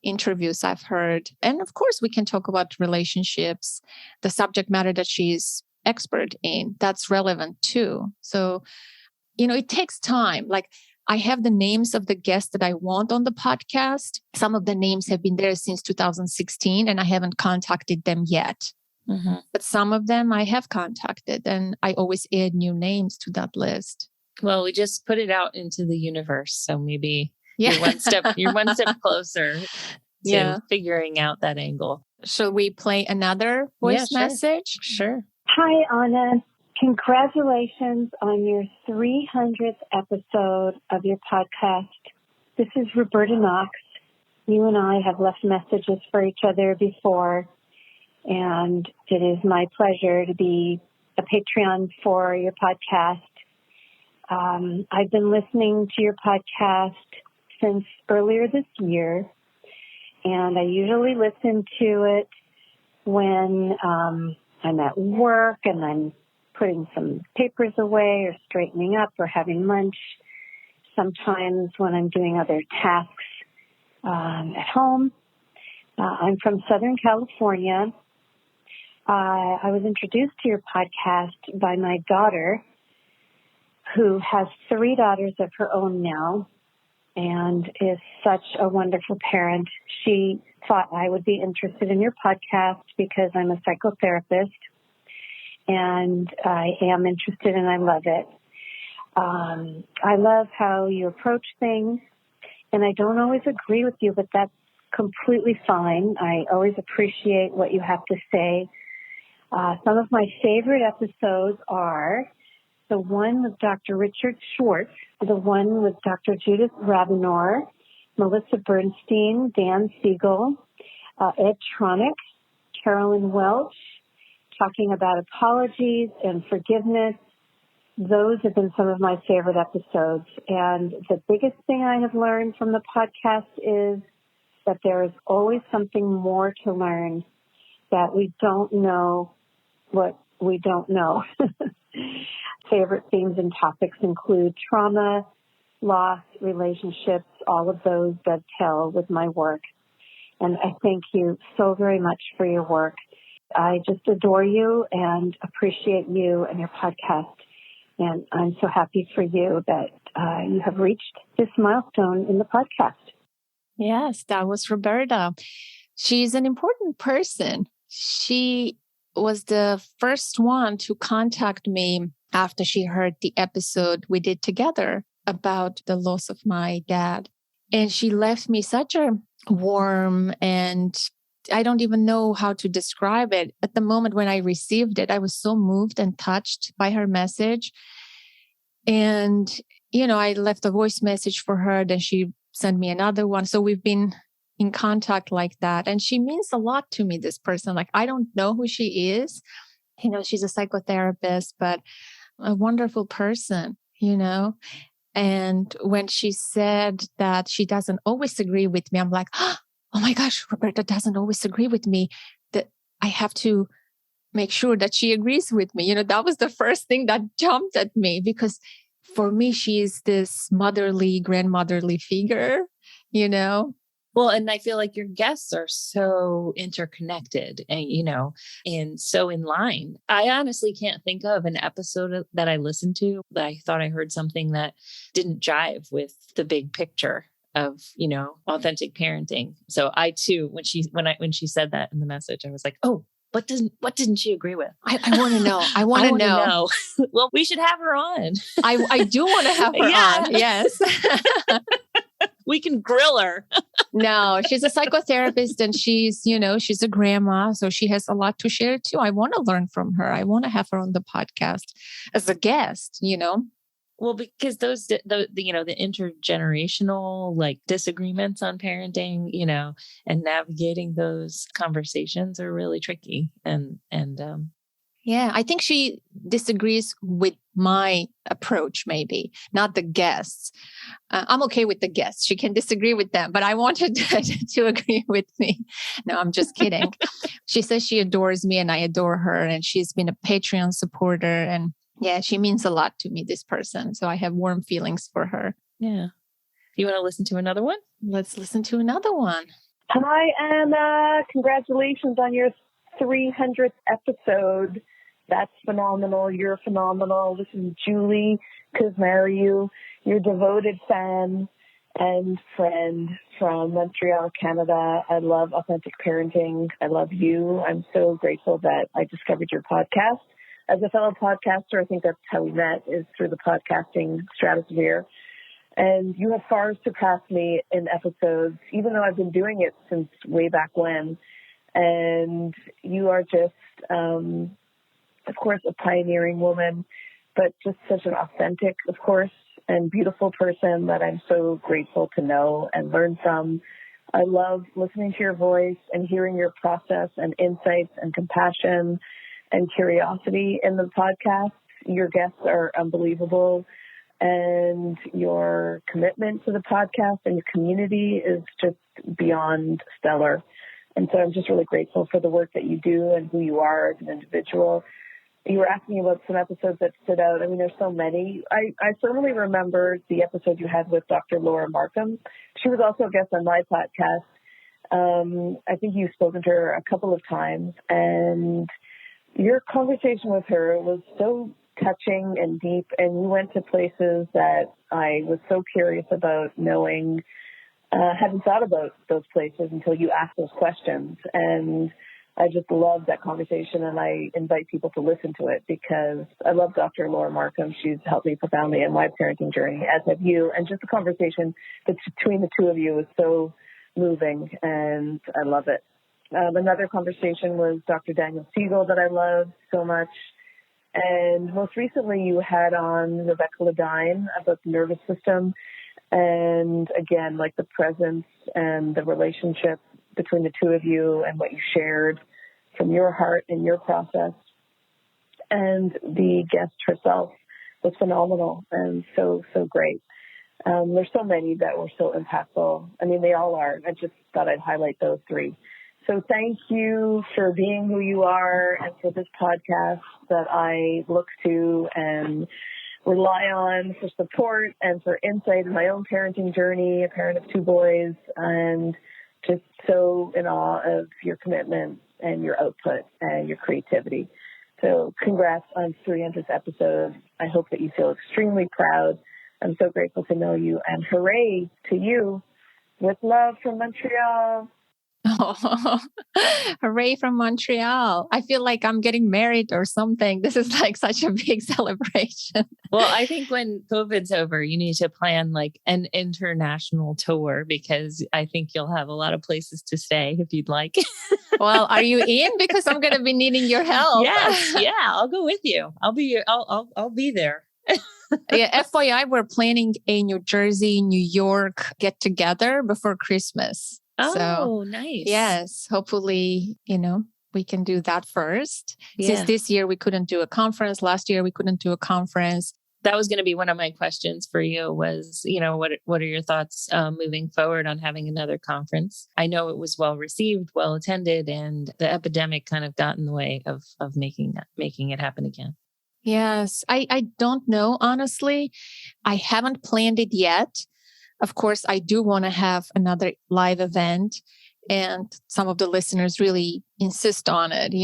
interviews I've heard. And of course, we can talk about relationships, the subject matter that she's expert in. That's relevant too. So, it takes time. Like I have the names of the guests that I want on the podcast. Some of the names have been there since 2016 and I haven't contacted them yet. Mm-hmm. But some of them I have contacted and I always add new names to that list. Well, we just put it out into the universe. So maybe you're one step closer to figuring out that angle. Shall we play another voice message? Sure. Hi, Anna. Congratulations on your 300th episode of your podcast. This is Roberta Knox. You and I have left messages for each other before. And it is my pleasure to be a Patreon for your podcast. I've been listening to your podcast since earlier this year, and I usually listen to it when I'm at work and I'm putting some papers away or straightening up or having lunch, sometimes when I'm doing other tasks at home. I'm from Southern California. I was introduced to your podcast by my daughter, who has 3 daughters of her own now and is such a wonderful parent. She thought I would be interested in your podcast because I'm a psychotherapist and I am interested and I love it. I love how you approach things, and I don't always agree with you, but that's completely fine. I always appreciate what you have to say. Some of my favorite episodes are the one with Dr. Richard Schwartz, the one with Dr. Judith Ravenor, Melissa Bernstein, Dan Siegel, Ed Tronick, Carolyn Welch, talking about apologies and forgiveness. Those have been some of my favorite episodes. And the biggest thing I have learned from the podcast is that there is always something more to learn, that we don't know what we don't know. Favorite themes and topics include trauma, loss, relationships, all of those dovetail with my work. And I thank you so very much for your work. I just adore you and appreciate you and your podcast. And I'm so happy for you that you have reached this milestone in the podcast. Yes, that was Roberta. She's an important person. She was the first one to contact me after she heard the episode we did together about the loss of my dad. And she left me such a warm, and I don't even know how to describe it. At the moment when I received it, I was so moved and touched by her message. And, I left a voice message for her, then she sent me another one. So we've been in contact like that. And she means a lot to me, this person. Like, I don't know who she is. She's a psychotherapist, but a wonderful person, And when she said that she doesn't always agree with me, I'm like, oh my gosh, Roberta doesn't always agree with me. I have to make sure that she agrees with me. That was the first thing that jumped at me, because for me, she is this motherly, grandmotherly figure, Well, and I feel like your guests are so interconnected and so in line. I honestly can't think of an episode that I listened to that I thought I heard something that didn't jive with the big picture of, authentic parenting. So I too, when she said that in the message, I was like, oh, what didn't she agree with? I want to know. I want to know. Well, we should have her on. I do want to have her on. Yes. We can grill her. No, she's a psychotherapist and she's a grandma. So she has a lot to share too. I want to learn from her. I want to have her on the podcast as a guest, Well, because the intergenerational like disagreements on parenting, and navigating those conversations are really tricky. Yeah, I think she disagrees with my approach, maybe not the guests. I'm okay with the guests. She can disagree with them, but I want her to agree with me. No, I'm just kidding. She says she adores me and I adore her, and she's been a Patreon supporter. And yeah, she means a lot to me, this person. So I have warm feelings for her. Yeah. You want to listen to another one? Let's listen to another one. Hi, Anna. Congratulations on your 300th episode. That's phenomenal. You're phenomenal. This is Julie Kuzmariu, your devoted fan and friend from Montreal, Canada. I love authentic parenting. I love you. I'm so grateful that I discovered your podcast. As a fellow podcaster, I think that's how we met, is through the podcasting stratosphere. And you have far surpassed me in episodes, even though I've been doing it since way back when. And you are just, of course, a pioneering woman, but just such an authentic, of course, and beautiful person that I'm so grateful to know and learn from. I love listening to your voice and hearing your process and insights and compassion and curiosity in the podcast. Your guests are unbelievable, and your commitment to the podcast and your community is just beyond stellar. And so I'm just really grateful for the work that you do and who you are as an individual. You were asking about some episodes that stood out. I mean, there's so many. I firmly remember the episode you had with Dr. Laura Markham. She was also a guest on my podcast. I think you've spoken to her a couple of times, and your conversation with her was so touching and deep, and you went to places that I was so curious about knowing. Hadn't thought about those places until you asked those questions. And I just love that conversation, and I invite people to listen to it because I love Dr. Laura Markham. She's helped me profoundly in my parenting journey, as have you. And just the conversation between the two of you is so moving, and I love it. Another conversation was Dr. Daniel Siegel that I love so much. And most recently you had on Rebecca Ledine about the nervous system. And again, like the presence and the relationship between the two of you and what you shared from your heart and your process. And the guest herself was phenomenal and so great. There's so many that were so impactful. I mean, they all are. I just thought I'd highlight those three. So thank you for being who you are and for this podcast that I look to and rely on for support and for insight in my own parenting journey, a parent of two boys, and just so in awe of your commitment and your output and your creativity. So congrats on 300th episode. I hope that you feel extremely proud. I'm so grateful to know you, and hooray to you. With love from Montreal. Oh, hooray from Montreal. I feel like I'm getting married or something. This is like such a big celebration. Well, I think when COVID's over, you need to plan like an international tour because I think you'll have a lot of places to stay if you'd like. Well, are you in? Because I'm going to be needing your help. Yes, yeah, I'll go with you. I'll be there. Yeah, FYI, we're planning a New Jersey, New York get together before Christmas. Oh, so, nice. Yes, hopefully, we can do that first. Yeah. Since this year we couldn't do a conference, last year we couldn't do a conference. That was going to be one of my questions for you was, what are your thoughts moving forward on having another conference? I know it was well received, well attended, and the epidemic kind of got in the way of making it happen again. Yes, I don't know, honestly. I haven't planned it yet. Of course, I do want to have another live event. And some of the listeners really insist on it,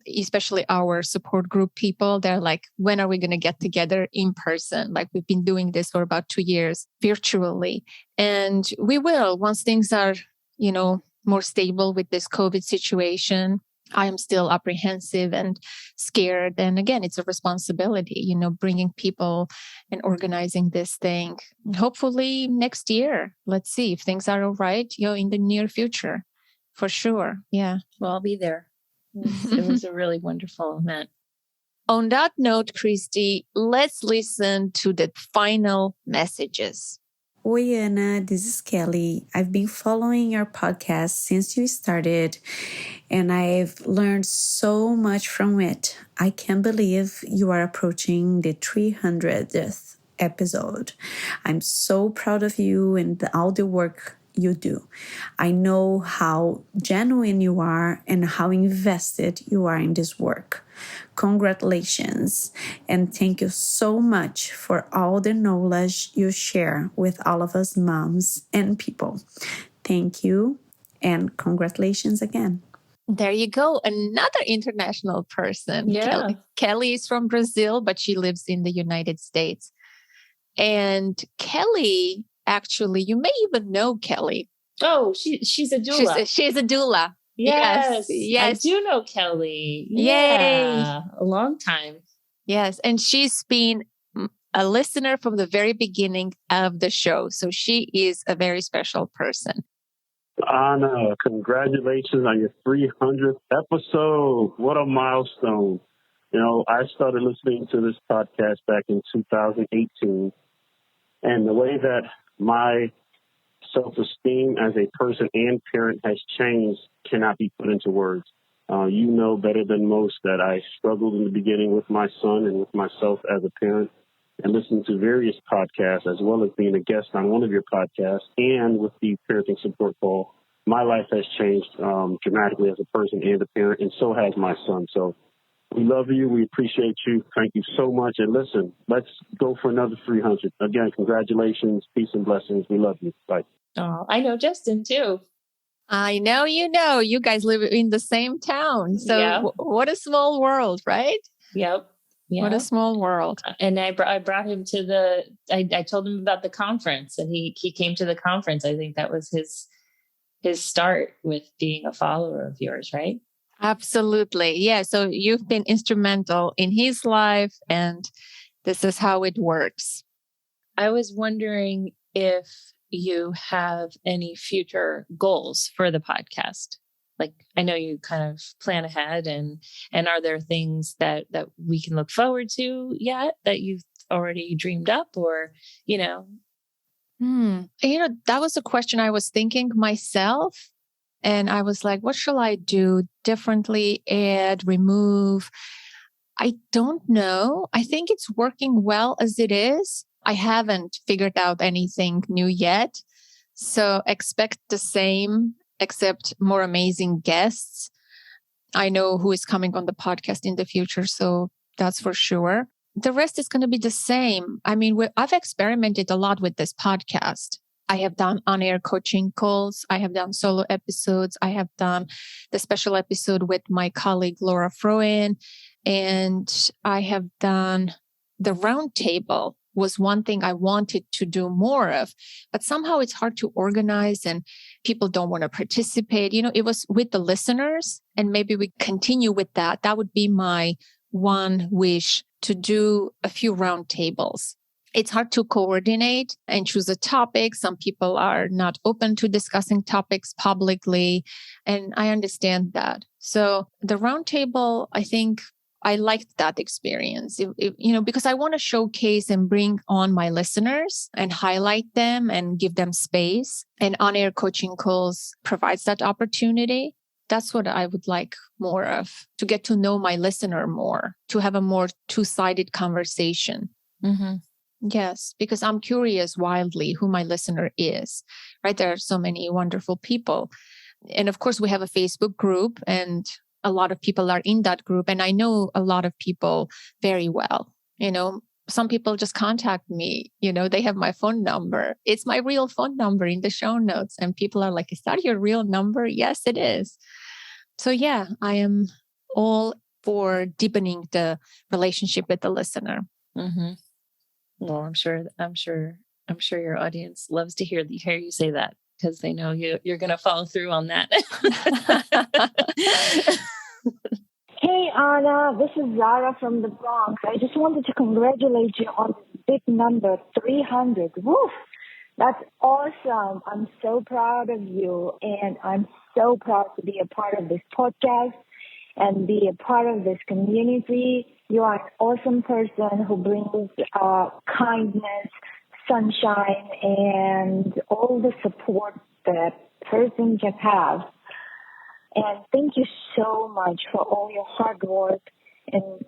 especially our support group people. They're like, when are we going to get together in person? Like we've been doing this for about 2 years virtually. And we will, once things are, more stable with this COVID situation. I am still apprehensive and scared. And again, it's a responsibility, bringing people and organizing this thing. Hopefully next year, let's see if things are all right, in the near future, for sure. Yeah. Well, I'll be there. It was a really wonderful event. On that note, Kristy, let's listen to the final messages. Oi, Ana, this is Kelly. I've been following your podcast since you started, and I've learned so much from it. I can't believe you are approaching the 300th episode. I'm so proud of you and all the work you do. I know how genuine you are and how invested you are in this work. Congratulations, and thank you so much for all the knowledge you share with all of us moms and people. Thank you, and congratulations again. There you go. Another international person. Yeah. Kelly is from Brazil, but she lives in the United States. And Kelly, actually, you may even know Kelly. Oh, she's a doula. She's a doula. Yes. Yes. I do know Kelly. Yay. Yeah, a long time. Yes. And she's been a listener from the very beginning of the show. So she is a very special person. Anna, congratulations on your 300th episode. What a milestone. I started listening to this podcast back in 2018. And the way that my self-esteem as a person and parent has changed cannot be put into words. You know better than most that I struggled in the beginning with my son and with myself as a parent, and listening to various podcasts as well as being a guest on one of your podcasts and with the parenting support call. My life has changed dramatically as a person and a parent, and so has my son. So we love you. We appreciate you. Thank you so much. And listen, let's go for another 300. Again, congratulations, peace and blessings. We love you. Bye. Oh, I know Justin too. I know, you guys live in the same town. So Yeah. What a small world, right? Yep. Yeah. What a small world. And I brought him to I told him about the conference, and he came to the conference. I think that was his start with being a follower of yours, right? Absolutely. Yeah. So you've been instrumental in his life, and this is how it works. I was wondering if you have any future goals for the podcast. Like, I know you kind of plan ahead, and are there things that we can look forward to yet that you've already dreamed up, or, That was a question I was thinking myself. And I was like, what shall I do differently, add, remove? I don't know. I think it's working well as it is. I haven't figured out anything new yet. So expect the same, except more amazing guests. I know who is coming on the podcast in the future, so that's for sure. The rest is going to be the same. I mean, I've experimented a lot with this podcast. I have done on-air coaching calls. I have done solo episodes. I have done the special episode with my colleague, Laura Froen. And I have done the roundtable was one thing I wanted to do more of, but somehow it's hard to organize and people don't want to participate. It was with the listeners, and maybe we continue with that. That would be my one wish, to do a few roundtables. It's hard to coordinate and choose a topic. Some people are not open to discussing topics publicly, and I understand that. So the roundtable, I think I liked that experience, because I want to showcase and bring on my listeners and highlight them and give them space. And on-air coaching calls provides that opportunity. That's what I would like more of, to get to know my listener more, to have a more two-sided conversation. Mm-hmm. Yes, because I'm curious wildly who my listener is, right? There are so many wonderful people. And of course, we have a Facebook group and a lot of people are in that group. And I know a lot of people very well. Some people just contact me, they have my phone number. It's my real phone number in the show notes. And people are like, is that your real number? Yes, it is. So yeah, I am all for deepening the relationship with the listener. Mm-hmm. Well, I'm sure your audience loves to hear you say that, because they know you're going to follow through on that. Hey, Anna, this is Zara from the Bronx. I just wanted to congratulate you on this big number, 300. Woof! That's awesome. I'm so proud of you, and I'm so proud to be a part of this podcast and be a part of this community. You are an awesome person who brings kindness, sunshine, and all the support that person can have. And thank you so much for all your hard work. And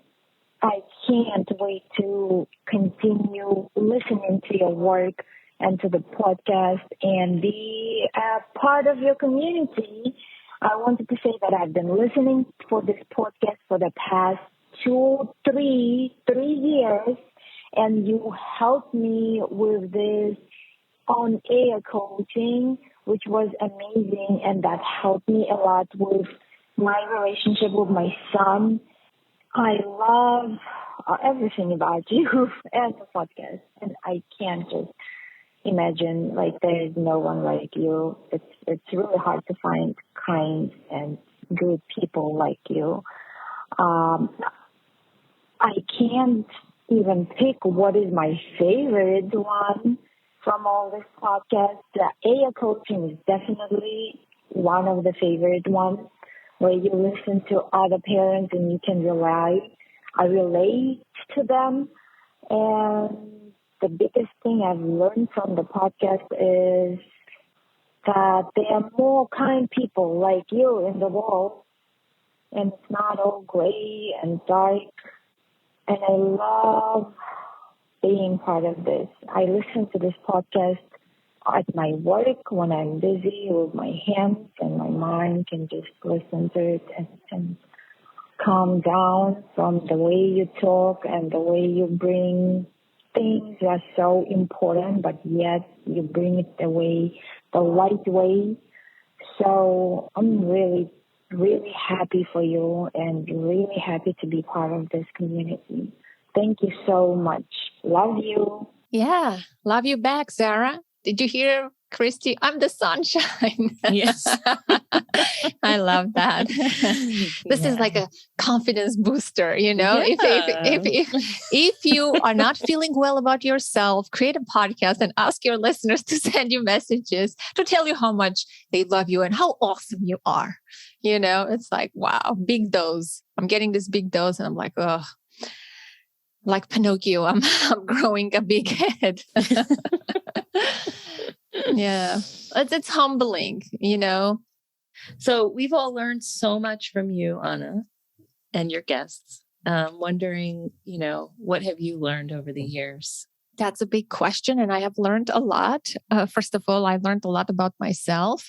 I can't wait to continue listening to your work and to the podcast and be a part of your community. I wanted to say that I've been listening for this podcast for the past 3 years, and you helped me with this on-air coaching, which was amazing, and that helped me a lot with my relationship with my son. I love everything about you and the podcast, and I can't just imagine, there's no one like you. It's really hard to find kind and good people like you. I can't even pick what is my favorite one from all this podcast. The AI coaching is definitely one of the favorite ones, where you listen to other parents and you can relate to them. And the biggest thing I've learned from the podcast is that there are more kind people like you in the world, and it's not all gray and dark. And I love being part of this. I listen to this podcast at my work when I'm busy with my hands, and my mind can just listen to it and calm down from the way you talk and the way you bring things that are so important, but yet you bring it the light way. So I'm really, really happy for you and really happy to be part of this community. Thank you so much. Love you. Yeah. Love you back, Zara. Did you hear, Kristy? I'm the sunshine. Yes. I love that. This is like a confidence booster, Yeah. If you are not feeling well about yourself, create a podcast and ask your listeners to send you messages to tell you how much they love you and how awesome you are. It's like, wow, big dose. I'm getting this big dose and I'm like, oh, like Pinocchio, I'm growing a big head. Yeah, it's humbling, So we've all learned so much from you, Anna, and your guests. Wondering, what have you learned over the years? That's a big question. And I have learned a lot. First of all, I learned a lot about myself.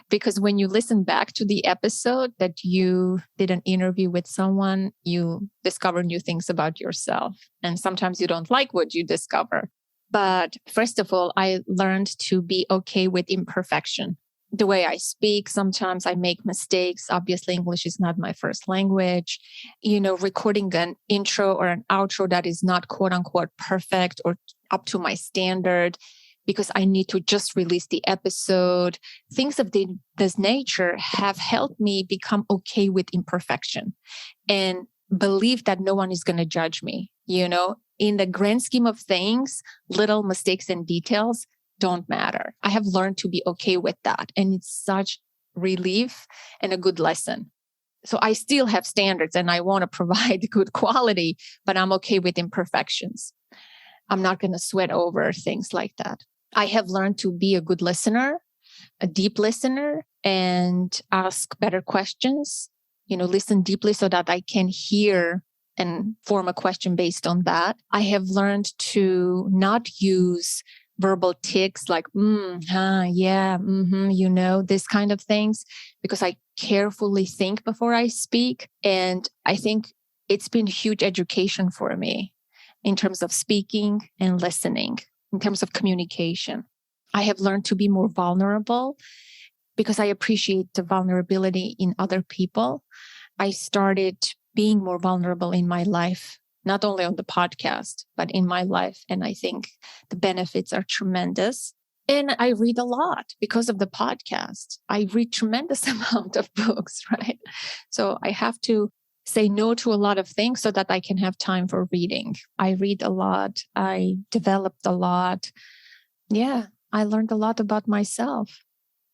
Because when you listen back to the episode that you did an interview with someone, you discover new things about yourself. And sometimes you don't like what you discover. But first of all, I learned to be okay with imperfection. The way I speak, sometimes I make mistakes. Obviously, English is not my first language. Recording an intro or an outro that is not quote unquote perfect or up to my standard because I need to just release the episode. Things of this nature have helped me become okay with imperfection and believe that no one is going to judge me. In the grand scheme of things, little mistakes and details don't matter. I have learned to be okay with that. And it's such relief and a good lesson. So I still have standards and I want to provide good quality, but I'm okay with imperfections. I'm not going to sweat over things like that. I have learned to be a good listener, a deep listener, and ask better questions, listen deeply so that I can hear and form a question based on that. I have learned to not use verbal tics like, yeah, this kind of things, because I carefully think before I speak. And I think it's been huge education for me in terms of speaking and listening, in terms of communication. I have learned to be more vulnerable because I appreciate the vulnerability in other people. I started being more vulnerable in my life, not only on the podcast, but in my life. And I think the benefits are tremendous. And I read a lot because of the podcast. I read tremendous amount of books, right? So I have to say no to a lot of things so that I can have time for reading. I read a lot. I developed a lot. Yeah, I learned a lot about myself.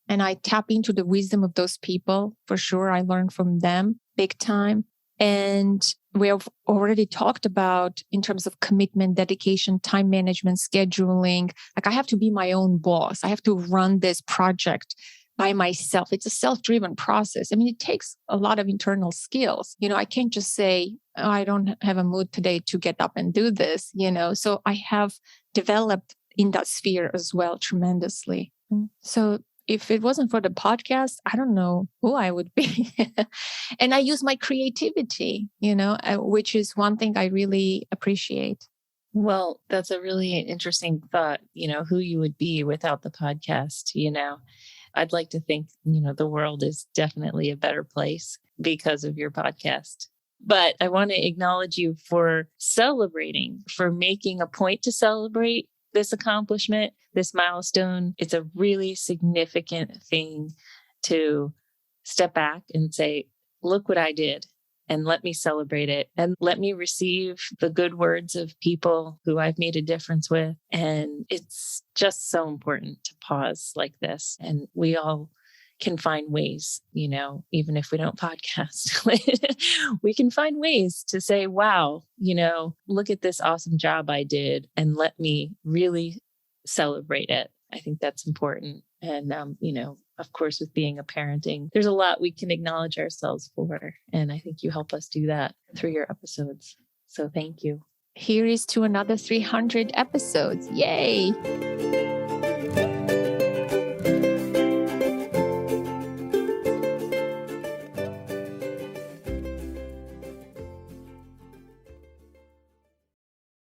And I tap into the wisdom of those people. For sure, I learned from them big time. And we have already talked about in terms of commitment, dedication, time management, scheduling. Like I have to be my own boss. I have to run this project by myself. It's a self-driven process. I mean, it takes a lot of internal skills. I can't just say, I don't have a mood today to get up and do this, So I have developed in that sphere as well tremendously. So if it wasn't for the podcast, I don't know who I would be. And I use my creativity, which is one thing I really appreciate. Well, that's a really interesting thought, who you would be without the podcast, I'd like to think, the world is definitely a better place because of your podcast. But I want to acknowledge you for celebrating, for making a point to celebrate this accomplishment, this milestone. It's a really significant thing to step back and say, look what I did, and let me celebrate it, and let me receive the good words of people who I've made a difference with. And it's just so important to pause like this. And we all can find ways, even if we don't podcast, we can find ways to say, wow, look at this awesome job I did, and let me really celebrate it. I think that's important. And, of course, with being a parenting, there's a lot we can acknowledge ourselves for. And I think you help us do that through your episodes. So thank you. Here is to another 300 episodes. Yay!